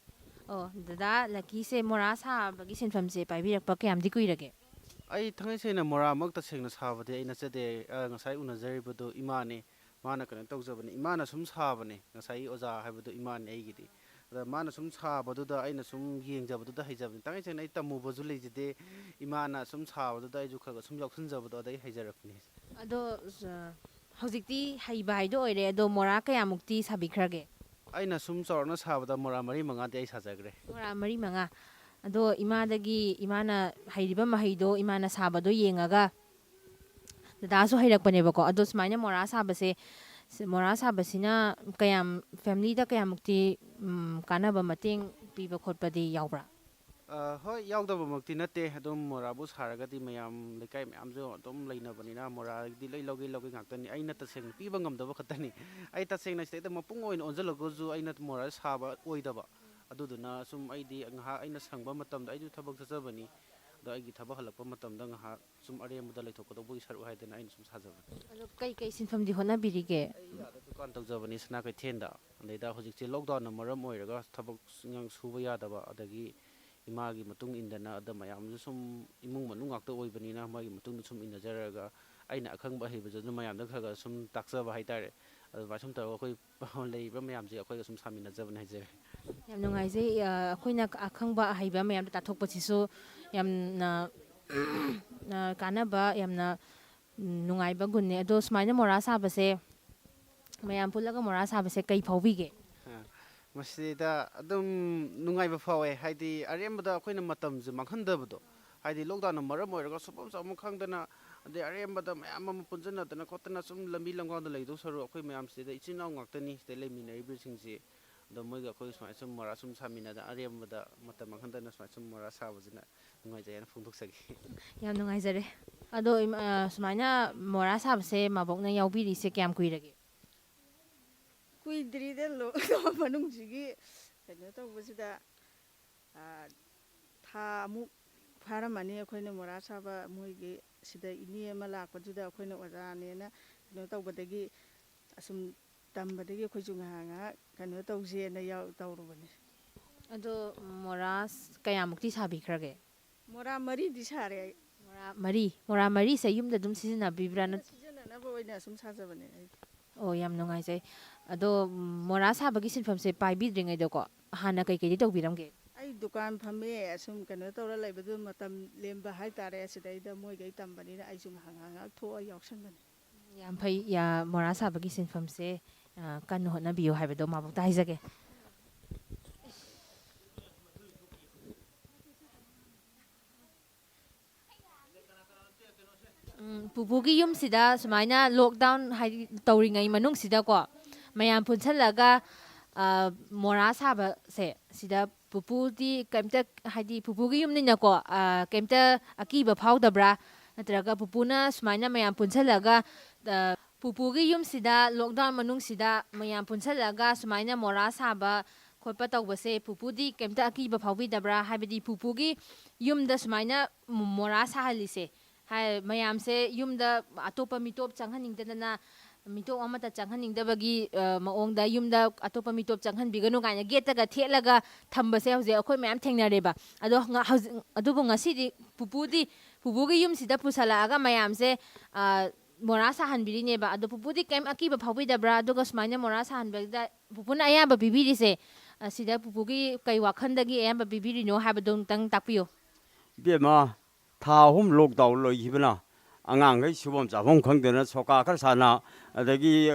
ꯑꯣ, ꯗꯗꯥ ꯂꯛꯀꯤꯁꯦ ꯃꯣꯔꯥ ꯁꯥꯕꯒꯤ ꯁꯤꯟꯐꯝꯁꯦ ꯄꯥꯏꯕꯤꯔꯛꯄ ꯀꯌꯥꯝꯗꯤ ꯀꯨꯏꯔꯒꯦ? ꯑꯩ ꯊꯥꯡꯉꯩ ꯁꯦꯡꯅ ꯃꯣꯔꯥꯃꯛ ꯇꯁꯦꯡꯅ ꯁꯥꯕꯗꯤ ꯑꯩ ꯅꯠꯆꯗꯦ. ꯉꯁꯥꯏ ꯎꯅꯖꯔꯤꯕꯗꯨ ꯏꯃꯥꯅꯦ. ꯃꯥꯅ ꯀꯩꯅꯣ ꯇꯧꯖꯕꯅꯦ, ꯏꯃꯥꯅ ꯁꯨꯝ ꯁꯥꯕꯅꯦ. ꯉꯁꯥꯏ ꯑꯣꯖꯥ ꯍꯥꯏꯕꯗꯨ ꯏꯃꯥꯅꯦ ꯑꯩꯒꯤꯗꯤ. ꯑꯗ ꯃꯥꯅ ꯁꯨꯝ ꯁꯥꯕꯗꯨꯗ ꯑꯩꯅ ꯁꯨꯝ ꯌꯦꯡꯖꯕꯗꯨꯗ ꯍꯩꯖꯕꯅꯤ. ꯇꯉꯥꯏ ꯁꯦꯡꯅ ꯑꯩ ꯇꯝꯃꯨꯕꯁꯨ ꯂꯩꯖꯗꯦ. ꯏꯃꯥꯅ ꯁꯨꯝ ꯁꯥꯕꯗꯨꯗ ꯑꯩꯁꯨ ꯈꯔ ꯁꯨꯝ ꯌꯥꯎꯁꯟꯖꯕꯗꯣ ꯑꯗꯩ ꯍꯩꯖꯔꯛꯄꯅꯤ. ꯑꯗꯣ ꯍꯧꯖꯤꯛꯇꯤ ꯍꯩꯕ ꯍꯥꯏꯗꯣ ꯑꯣꯏꯔꯦ. ꯑꯗꯣ ꯃꯣꯔꯥ ꯀꯌꯥꯃꯨꯛꯇꯤ ꯁꯥꯕꯤꯈ꯭ꯔꯒꯦ? ꯑꯩꯅ ꯁꯨꯝ ꯆꯥꯎꯔꯥꯛꯅ ꯁꯥꯕꯗ ꯃꯣꯔꯥ 4-5ꯗꯤ ꯑꯩ ꯁꯥꯖꯈ꯭ꯔꯦ. ꯃꯣꯔꯥ 4-5. ꯑꯗꯣ ꯏꯃꯥꯅ ꯍꯩꯔꯤꯕ ꯃꯍꯩꯗꯣ ꯏꯃꯥꯅ ꯁꯥꯕꯗꯣ ꯌꯦꯡꯉꯒ ꯗꯗꯥꯁꯨ ꯍꯩꯔꯛꯄꯅꯦꯕꯀꯣ. ꯑꯗꯣ ꯁꯨꯃꯥꯏꯅ ꯃꯣꯔꯥ ꯁꯥꯕꯁꯤꯅ ꯐꯦꯃꯤꯂꯤꯗ ꯀꯌꯥꯃꯨꯛꯇꯤ ꯀꯥꯟꯅꯕ ꯃꯇꯦꯡ ꯄꯤꯕ ꯈꯣꯠꯄꯗꯤ ꯌꯥꯎꯕ꯭ꯔꯥ? ꯍꯣꯏ, ꯌꯥꯎꯗꯕꯃꯛꯇꯤ ꯅꯠꯇꯦ. ꯑꯗꯨꯝ ꯃꯣꯔꯥꯕꯨ ꯁꯥꯔꯒꯗꯤ ꯃꯌꯥꯝ ꯂꯩꯀꯥꯏ ꯃꯌꯥꯝꯁꯨ ꯑꯗꯨꯝ ꯂꯩꯅꯕꯅꯤꯅ ꯃꯣꯔꯥꯒꯤꯗꯤ ꯂꯧꯒꯦ ꯉꯥꯛꯇꯅꯤ. ꯑꯩꯅ ꯇꯁꯦꯡꯅ ꯄꯤꯕ ꯉꯝꯗꯕ ꯈꯛꯇꯅꯤ. ꯑꯩ ꯇꯁꯦꯡꯅ ꯁꯤꯗꯩꯗ ꯃꯄꯨꯡ ꯑꯣꯏꯅ ꯑꯣꯟꯁꯤꯜꯂꯒꯁꯨ ꯑꯩꯅ ꯃꯣꯔꯥ ꯁꯥꯕ ꯑꯣꯏꯗꯕ. ꯑꯗꯨꯗꯨꯅ ꯁꯨꯝ ꯑꯩꯗꯤ ꯉꯥꯏꯍꯥꯛ ꯑꯩꯅ ꯁꯪꯕ ꯃꯇꯝꯗ ꯑꯩꯁꯨ ꯊꯕꯛ ꯆꯠꯆꯕꯅꯤ. ꯑꯗꯣ ꯑꯩꯒꯤ ꯊꯕꯛ ꯍꯜꯂꯛꯄ ꯃꯇꯝꯗ ꯉꯥꯏꯍꯥꯛ ꯁꯨꯝ ꯑꯔꯦꯝꯕꯗ ꯂꯩꯊꯣꯛꯀꯗꯧꯕꯒꯤ ꯁꯔꯨꯛ ꯍꯥꯏꯗꯅ ꯑꯩꯅ ꯁꯨꯝ ꯁꯥꯖꯕꯅꯤ. ꯑꯗꯣ ꯀꯩ ꯁꯤꯟꯐꯝꯗꯤ ꯍꯣꯠꯅꯕꯤꯔꯤꯒꯦ? ꯑꯩ ꯑꯥꯗ ꯗꯨꯀꯥꯟ ꯇꯧꯖꯕꯅꯤ ꯁꯅꯥ ꯀꯩꯊꯦꯜꯗ. ꯑꯗꯩꯗ ꯍꯧꯖꯤꯛꯁꯦ ꯂꯣꯛꯗꯥꯎꯟꯅ ꯃꯔꯝ ꯑꯣꯏꯔꯒ ꯊꯕꯛ ꯁꯨꯕ ꯌꯥꯗꯕ, ꯑꯗꯒꯤ ꯏꯃꯥꯒꯤ ꯃꯇꯨꯡ ꯏꯟꯗꯅ ꯑꯗ ꯃꯌꯥꯝꯁꯨ ꯁꯨꯝ ꯏꯃꯨꯡ ꯃꯅꯨꯡ ꯉꯥꯛꯇ ꯑꯣꯏꯕꯅꯤ나 ꯃꯥꯒꯤ ꯃꯇꯨꯡꯗ ꯁꯨꯝ ꯏꯟꯅꯖꯔꯒ ꯑꯩꯅ ꯑꯈꯪꯕ ꯑꯍꯩꯕꯁꯨ ꯑꯗꯨꯝ ꯃꯌꯥꯝꯗ ꯈꯔ ꯁꯨꯝ ꯇꯥꯛꯆꯕ ꯍꯥꯏꯇꯥꯔꯦ. ꯑꯗꯨꯃꯥꯏꯅ ꯁꯨꯝ ꯇꯧꯔꯒ ꯑꯩꯈꯣꯏ ꯂꯩꯔꯤꯕ ꯃꯌꯥꯝꯁꯦ ꯑꯩꯈꯣꯏꯒ ꯁꯨꯝ ꯁꯥꯃꯤꯟꯅꯖꯕꯅꯦ ꯍꯥꯏꯖꯔꯦ. ꯌꯥꯝ ꯅꯨꯡꯉꯥꯏꯖꯩ. ꯑꯩꯈꯣꯏꯅ ꯑꯈꯪꯕ ꯑꯍꯩꯕ ꯃꯌꯥꯝꯗ ꯇꯥꯛꯊꯣꯛꯄꯁꯤꯁꯨ ꯌꯥꯝꯅ ꯀꯥꯟꯅꯕ, ꯌꯥꯝꯅ ꯅꯨꯡꯉꯥꯏꯕ ꯒꯨꯟꯅꯦ. ꯑꯗꯣ ꯁꯨꯃꯥꯏꯅ ꯃꯣꯔꯥ ꯁꯥꯕꯁꯦ, ꯃꯌꯥꯝ ꯄꯨꯜꯂꯒ ꯃꯣꯔꯥ ꯁꯥꯕꯁꯦ ꯀꯩ ꯐꯥꯎꯕꯤꯒꯦ? ꯃꯁꯤꯗ ꯑꯗꯨꯝ ꯅꯨꯡꯉꯥꯏꯕ ꯐꯥꯎꯋꯦ. ꯍꯥꯏꯗꯤ ꯑꯔꯦꯝꯕꯗ ꯑꯩꯈꯣꯏꯅ ꯃꯇꯝꯁꯦ ꯃꯥꯡꯍꯟꯗꯕꯗꯣ. ꯍꯥꯏꯗꯤ ꯂꯣꯛꯗꯥꯎꯟꯅ ꯃꯔꯝ ꯑꯣꯏꯔꯒ ꯁꯨꯐꯝ ꯆꯥꯐꯝ ꯈꯪꯗꯅ, ꯑꯗꯩ ꯑꯔꯦꯝꯕꯗ ꯃꯌꯥꯝ ꯑꯃ ꯄꯨꯟꯁꯤꯟꯅꯗꯅ ꯈꯣꯠꯇꯅ ꯁꯨꯝ ꯂꯝꯕꯤ ꯂꯝꯒꯥꯎꯗ ꯂꯩꯗꯧ ꯁꯔꯨꯛ ꯑꯩꯈꯣꯏ ꯃꯌꯥꯝ ꯁꯤꯗ ꯏꯆꯤꯜ ꯏꯅꯥꯎ ꯉꯥꯛꯇꯅꯤ ꯁꯤꯗ ꯂꯩꯃꯤꯟꯅꯔꯤꯕꯁꯤꯡꯁꯤ. ꯑꯗꯣ ꯃꯣꯏꯒ ꯑꯩꯈꯣꯏ ꯁꯨꯃꯥꯏꯅ ꯁꯨꯝ ꯃꯣꯔꯥ ꯁꯨꯝ ꯁꯥꯃꯤꯟꯅꯗꯅ ꯑꯔꯦꯝꯕꯗ ꯃꯇꯝ ꯃꯥꯡꯍꯟꯗꯅ ꯁꯨꯃꯥꯏꯅ ꯁꯨꯝ ꯃꯣꯔꯥ ꯁꯥꯕꯁꯤꯅ ꯅꯨꯡꯉꯥꯏꯖꯩ ꯍꯥꯏꯅ ꯐꯣꯡꯗꯣꯛꯆꯒꯦ. ꯌꯥꯝ ꯅꯨꯡꯉꯥꯏꯖꯔꯦ. ꯑꯗꯣ ꯁꯨꯃꯥꯏꯅ ꯃꯣꯔꯥ ꯁꯥꯕꯁꯦ ꯃꯕꯣꯛꯅ ꯌꯥꯎꯕꯤꯔꯤꯁꯦ ꯀꯌꯥꯝ ꯀꯨꯏꯔꯒꯦ? ꯀꯨꯏꯗ꯭ꯔꯤꯗ ꯂꯣꯛꯗꯥꯎꯟ ꯃꯅꯨꯡꯁꯤꯒꯤ ꯀꯩꯅꯣ ꯇꯧꯕꯁꯤꯗ ꯊꯥ ꯑꯃꯨꯛ ꯐꯥꯔꯝꯃꯅꯤ ꯑꯩꯈꯣꯏꯅ ꯃꯣꯔꯥ ꯁꯥꯕ. ꯃꯣꯏꯒꯤ ꯁꯤꯗ ꯏꯅꯦ ꯑꯃ ꯂꯥꯛꯄꯗꯨꯗ ꯑꯩꯈꯣꯏꯅ ꯑꯣꯖꯥꯅꯦꯅ ꯀꯩꯅꯣ ꯇꯧꯕꯗꯒꯤ ꯑꯁꯨꯝ ꯇꯝꯕꯗꯒꯤ ꯑꯩꯈꯣꯏꯁꯨ ꯉꯥꯏꯍꯥꯛ ꯀꯩꯅꯣ ꯇꯧꯁꯦꯅ ꯇꯧꯔꯨꯕꯅꯤ. ꯑꯗꯣ ꯃꯣꯔꯥ ꯀꯌꯥꯃꯨꯛꯇꯤ ꯁꯥꯕꯤꯈ꯭ꯔꯒꯦ? ꯃꯣꯔꯥ 4ꯗꯤ ꯁꯥꯔꯦ ꯑꯩ. ꯃꯣꯔꯥ 4ꯁꯦ ꯌꯨꯝꯗ ꯑꯗꯨꯝ ꯁꯤꯖꯤꯟꯅꯕꯤꯕ꯭ꯔꯥ? ꯁꯤꯖꯤꯟꯅꯅꯕ ꯑꯣꯏꯅ ꯁꯨꯝ ꯁꯥꯖꯕꯅꯦ ꯑꯩꯗꯤ. ꯑꯣ, ꯌꯥꯝ ꯅꯨꯡꯉꯥꯏꯖꯩ. ꯑꯗꯣ ꯃꯣꯔꯥ ꯁꯥꯕꯒꯤ ꯁꯤꯟꯐꯝꯁꯦ ꯄꯥꯏꯕꯤꯗ꯭ꯔꯤꯉꯩꯗꯀꯣ ꯍꯥꯟꯅ ꯀꯩꯀꯩꯗꯤ ꯇꯧꯕꯤꯔꯝꯒꯦ? ꯑꯩ ꯗꯨꯀꯥꯟ ꯐꯝꯃꯦ. ꯑꯁꯨꯝ ꯀꯩꯅꯣ ꯇꯧꯔ ꯂꯩꯕꯗꯨ ꯃꯇꯝ ꯂꯦꯟꯕ ꯍꯥꯏꯇꯥꯔꯦ. ꯁꯤꯗꯩꯗ ꯃꯣꯏꯒꯩ ꯇꯝꯕꯅꯤꯅ ꯑꯩꯁꯨ ꯉꯥꯏꯍꯥꯛ ꯊꯣꯛꯑ ꯌꯥꯎꯁꯟꯕꯅꯤ. ꯌꯥꯝ ꯐꯩ. ꯃꯣꯔꯥ ꯁꯥꯕꯒꯤ ꯁꯤꯟꯐꯝꯁꯦ ꯀꯟꯅ ꯍꯣꯠꯅꯕꯤꯌꯨ ꯍꯥꯏꯕꯗꯣ ꯃꯕꯣꯛꯇ ꯍꯥꯏꯖꯒꯦ. ꯄꯨꯄꯨꯒꯤ ꯌꯨꯝꯁꯤꯗ ꯁꯨꯃꯥꯏꯅ ꯂꯣꯛꯗꯥꯎꯟ ꯍꯥꯏꯗꯤ ꯇꯧꯔꯤꯉꯩ ꯃꯅꯨꯡꯁꯤꯗꯀꯣ ꯃꯌꯥꯝ ꯄꯨꯟꯁꯤꯜꯂꯒ ꯃꯣꯔꯥ ꯁꯥꯕꯁꯦ ꯁꯤꯗ ꯄꯨꯄꯨꯗꯤ ꯀꯩꯝꯇ ꯍꯥꯏꯗꯤ ꯄꯨꯄꯨꯒꯤ ꯌꯨꯝꯅꯤꯅꯀꯣ ꯀꯩꯝꯇ ꯑꯀꯤꯕ ꯐꯥꯎꯗꯕ꯭ꯔꯥ ꯅꯠꯇ꯭ꯔꯒ ꯄꯨꯄꯨꯅ ꯁꯨꯃꯥꯏꯅ ꯃꯌꯥꯝ ꯄꯨꯟꯁꯤꯜꯂꯒ ꯄꯨꯄꯨꯒꯤ ꯌꯨꯝꯁꯤꯗ ꯂꯣꯛꯗꯥꯎꯟ ꯃꯅꯨꯡꯁꯤꯗ ꯃꯌꯥꯝ ꯄꯨꯟꯁꯤꯜꯂꯒ ꯁꯨꯃꯥꯏꯅ ꯃꯣꯔꯥ ꯁꯥꯕ ꯈꯣꯠꯄ ꯇꯧꯕꯁꯦ ꯄꯨꯄꯨꯗꯤ ꯀꯩꯝꯇ ꯑꯀꯤꯕ ꯐꯥꯎꯕꯤꯗꯕ꯭ꯔꯥ ꯍꯥꯏꯕꯗꯤ ꯄꯨꯄꯨꯒꯤ ꯌꯨꯝꯗ ꯁꯨꯃꯥꯏꯅ ꯃꯣꯔꯥ ꯁꯥꯍꯜꯂꯤꯁꯦ ꯃꯌꯥꯝꯁꯦ ꯌꯨꯝꯗ ꯑꯇꯣꯞꯄ ꯃꯤꯇꯣꯞ ꯆꯪꯍꯟꯅꯤꯡꯗꯗꯅ ꯃꯤꯇꯣꯞ ꯑꯃꯠꯇ ꯆꯪꯍꯟꯅꯤꯡꯗꯕꯒꯤ ꯃꯑꯣꯡꯗ ꯌꯨꯝꯗ ꯑꯇꯣꯞꯄ ꯃꯤꯇꯣꯞ ꯆꯪꯍꯟꯕꯤꯒꯅꯨ ꯀꯥꯏꯅ ꯒꯦꯠꯇꯒ ꯊꯦꯠꯂꯒ ꯊꯝꯕꯁꯦ ꯍꯧꯖꯤꯛ ꯑꯩꯈꯣꯏ ꯃꯌꯥꯝ ꯊꯦꯡꯅꯔꯦꯕ ꯑꯗꯣ ꯑꯗꯨꯕꯨ ꯉꯁꯤꯗꯤ ꯄꯨꯄꯨꯒꯤ ꯌꯨꯝꯁꯤꯗ ꯄꯨꯁꯜꯂꯛꯑꯒ ꯃꯌꯥꯝꯁꯦ ꯃꯣꯔꯥ ꯁꯥꯍꯟꯕꯤꯔꯤꯅꯦꯕ ꯑꯗꯣ ꯄꯨꯄꯨꯗꯤ ꯀꯩꯝ ꯑꯀꯤꯕ ꯐꯥꯎꯕꯤꯗꯕ꯭ꯔꯥ ꯑꯗꯨꯒ ꯁꯨꯃꯥꯏꯅ ꯃꯣꯔꯥ ꯁꯥꯍꯟꯕꯗ ꯄꯨꯄꯨꯅ ꯑꯌꯥꯝꯕ ꯄꯤꯕꯤꯔꯤꯁꯦ ꯁꯤꯗ ꯄꯨꯄꯨꯒꯤ ꯀꯩ ꯋꯥꯈꯜꯗꯒꯤ ꯑꯌꯥꯝꯕ ꯄꯤꯕꯤꯔꯤꯅꯣ ꯍꯥꯏꯕꯗꯣ ꯑꯃꯨꯛꯇꯪ ꯇꯥꯛꯄꯤꯌꯨ. ꯕꯦꯝꯃ ꯊꯥ ꯑꯍꯨꯝ ꯂꯣꯛꯗꯥꯎꯟ ꯂꯣꯏꯈꯤꯕꯅ ꯑꯉꯥꯡꯈꯩ ꯁꯨꯐꯝ ꯆꯥꯐꯝ ꯈꯪꯗꯅ ꯁꯣꯀꯥ ꯈꯔ ꯁꯥꯟꯅ ꯑꯗꯒꯤ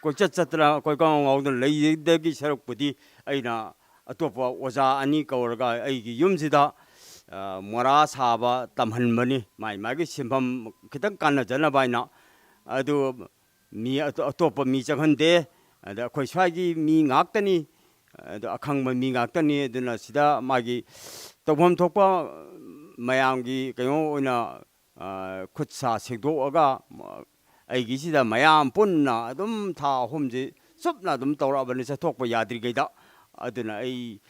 ꯀꯣꯏꯆꯠ ꯆꯠꯇꯅ ꯀꯣꯏꯀꯥꯎ ꯉꯥꯎꯗꯅ ꯂꯩꯗꯒꯤ ꯁꯔꯨꯛꯄꯨꯗꯤ ꯑꯩꯅ ꯑꯇꯣꯞꯄ ꯑꯣꯖꯥ ꯑꯅꯤ ꯀꯧꯔꯒ ꯑꯩꯒꯤ ꯌꯨꯝꯁꯤꯗ ꯃꯣꯔꯥ ꯁꯥꯕ ꯇꯝꯍꯟꯕꯅꯤ ꯃꯥꯒꯤ ꯁꯤꯟꯐꯝ ꯈꯤꯇꯪ ꯀꯥꯟꯅꯖꯅꯕ ꯍꯥꯏꯅ ꯑꯗꯨ ꯃꯤ ꯑꯇꯣꯞꯄ ꯃꯤ ꯆꯪꯍꯟꯗꯦ ꯑꯗ ꯑꯩꯈꯣꯏ ꯁ꯭ꯋꯥꯏꯒꯤ ꯃꯤ ꯉꯥꯛꯇꯅꯤ ꯑꯗ ꯑꯈꯪꯕ ꯃꯤ ꯉꯥꯛꯇꯅꯤ ꯑꯗꯨꯅ ꯁꯤꯗ ꯃꯥꯒꯤ ꯇꯧꯐꯝ ꯊꯣꯛꯄ ꯃꯌꯥꯝꯒꯤ ꯀꯩꯅꯣ ꯑꯣꯏꯅ ꯈꯨꯠ ꯁꯥ ꯁꯦꯡꯗꯣꯛꯑꯒ ꯑꯩꯒꯤꯁꯤꯗ ꯃꯌꯥꯝ ꯄꯨꯟꯅ ꯑꯗꯨꯝ ꯊꯥ ꯑꯍꯨꯝꯁꯤ ꯆꯨꯞꯅ ꯑꯗꯨꯝ ꯇꯧꯔꯛꯑꯕꯅꯤ ꯆꯠꯊꯣꯛꯄ ꯌꯥꯗ꯭ꯔꯤꯉꯩꯗ ꯑꯗꯨꯅ ꯑꯩ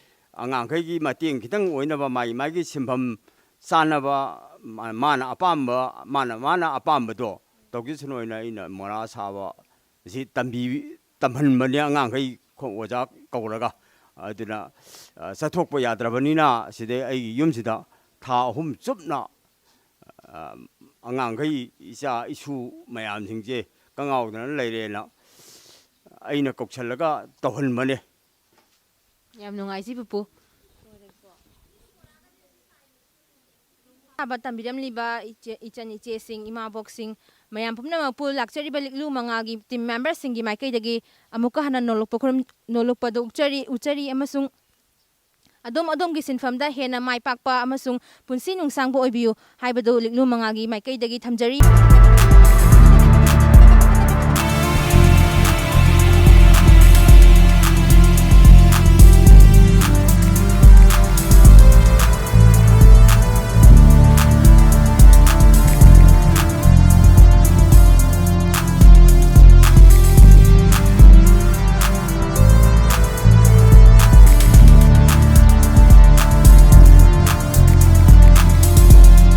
ꯑꯉꯥꯡꯈꯩꯒꯤ ꯃꯇꯦꯡ ꯈꯤꯇꯪ ꯑꯣꯏꯅꯕ ꯃꯥꯒꯤ ꯁꯤꯟꯐꯝ ꯆꯥꯅꯕ ꯃꯥꯅ ꯑꯄꯥꯝꯕꯗꯣ ꯇꯧꯖꯁꯅꯨ ꯑꯣꯏꯅ ꯑꯩꯅ ꯃꯣꯔꯥ ꯁꯥꯕ ꯑꯁꯤ ꯇꯝꯍꯟꯕꯅꯤ ꯑꯉꯥꯡꯈꯩ ꯑꯣꯖꯥ ꯀꯧꯔꯒ ꯑꯗꯨꯅ ꯆꯠꯊꯣꯛꯄ ꯌꯥꯗ꯭ꯔꯕꯅꯤꯅ ꯁꯤꯗꯩ ꯑꯩꯒꯤ ꯌꯨꯝꯁꯤꯗ ꯊꯥ ꯑꯍꯨꯝ ꯆꯨꯞꯅ ꯑꯉꯥꯡꯈꯩ ꯏꯆꯥ ꯏꯁꯨ ꯃꯌꯥꯝꯁꯤꯡꯁꯦ ꯀꯪꯉꯥꯎꯗꯅ ꯂꯩꯔꯦꯅ ꯑꯩꯅ ꯀꯧꯁꯜꯂꯒ ꯇꯧꯍꯟꯕꯅꯦ. ꯌꯥꯝ ꯅꯨꯡꯉꯥꯏꯖꯩ ꯄꯨꯄꯨ. ꯇꯝꯕꯤꯔꯝꯂꯤꯕ ꯏꯆꯟ ꯏꯆꯦꯁꯤꯡ ꯏꯃꯥꯕꯣꯛꯁꯤꯡ ꯃꯌꯥꯝ ꯄꯨꯝꯅꯃꯛꯄꯨ ꯂꯥꯛꯆꯔꯤꯕ ꯂꯤꯛꯂꯨ ꯃꯉꯥꯒꯤ ꯇꯤꯝ ꯃꯦꯝꯕꯔꯁꯤꯡꯒꯤ ꯃꯥꯏꯀꯩꯗꯒꯤ ꯑꯃꯨꯛꯀ ꯍꯟꯅ ꯅꯣꯂꯨꯛꯄꯗ ꯎꯠꯆꯔꯤ ꯑꯃꯁꯨꯡ ꯑꯗꯣꯝꯒꯤ ꯁꯤꯟꯐꯝꯗ ꯍꯦꯟꯅ ꯃꯥꯏ ꯄꯥꯛꯄ ꯑꯃꯁꯨꯡ ꯄꯨꯟꯁꯤ ꯅꯨꯡꯁꯥꯡꯕ ꯑꯣꯏꯕꯤꯌꯨ ꯍꯥꯏꯕꯗꯨ ꯂꯤꯛꯂꯨ ꯃꯉꯥꯒꯤ ꯃꯥꯏꯀꯩꯗꯒꯤ ꯊꯝꯖꯔꯤ.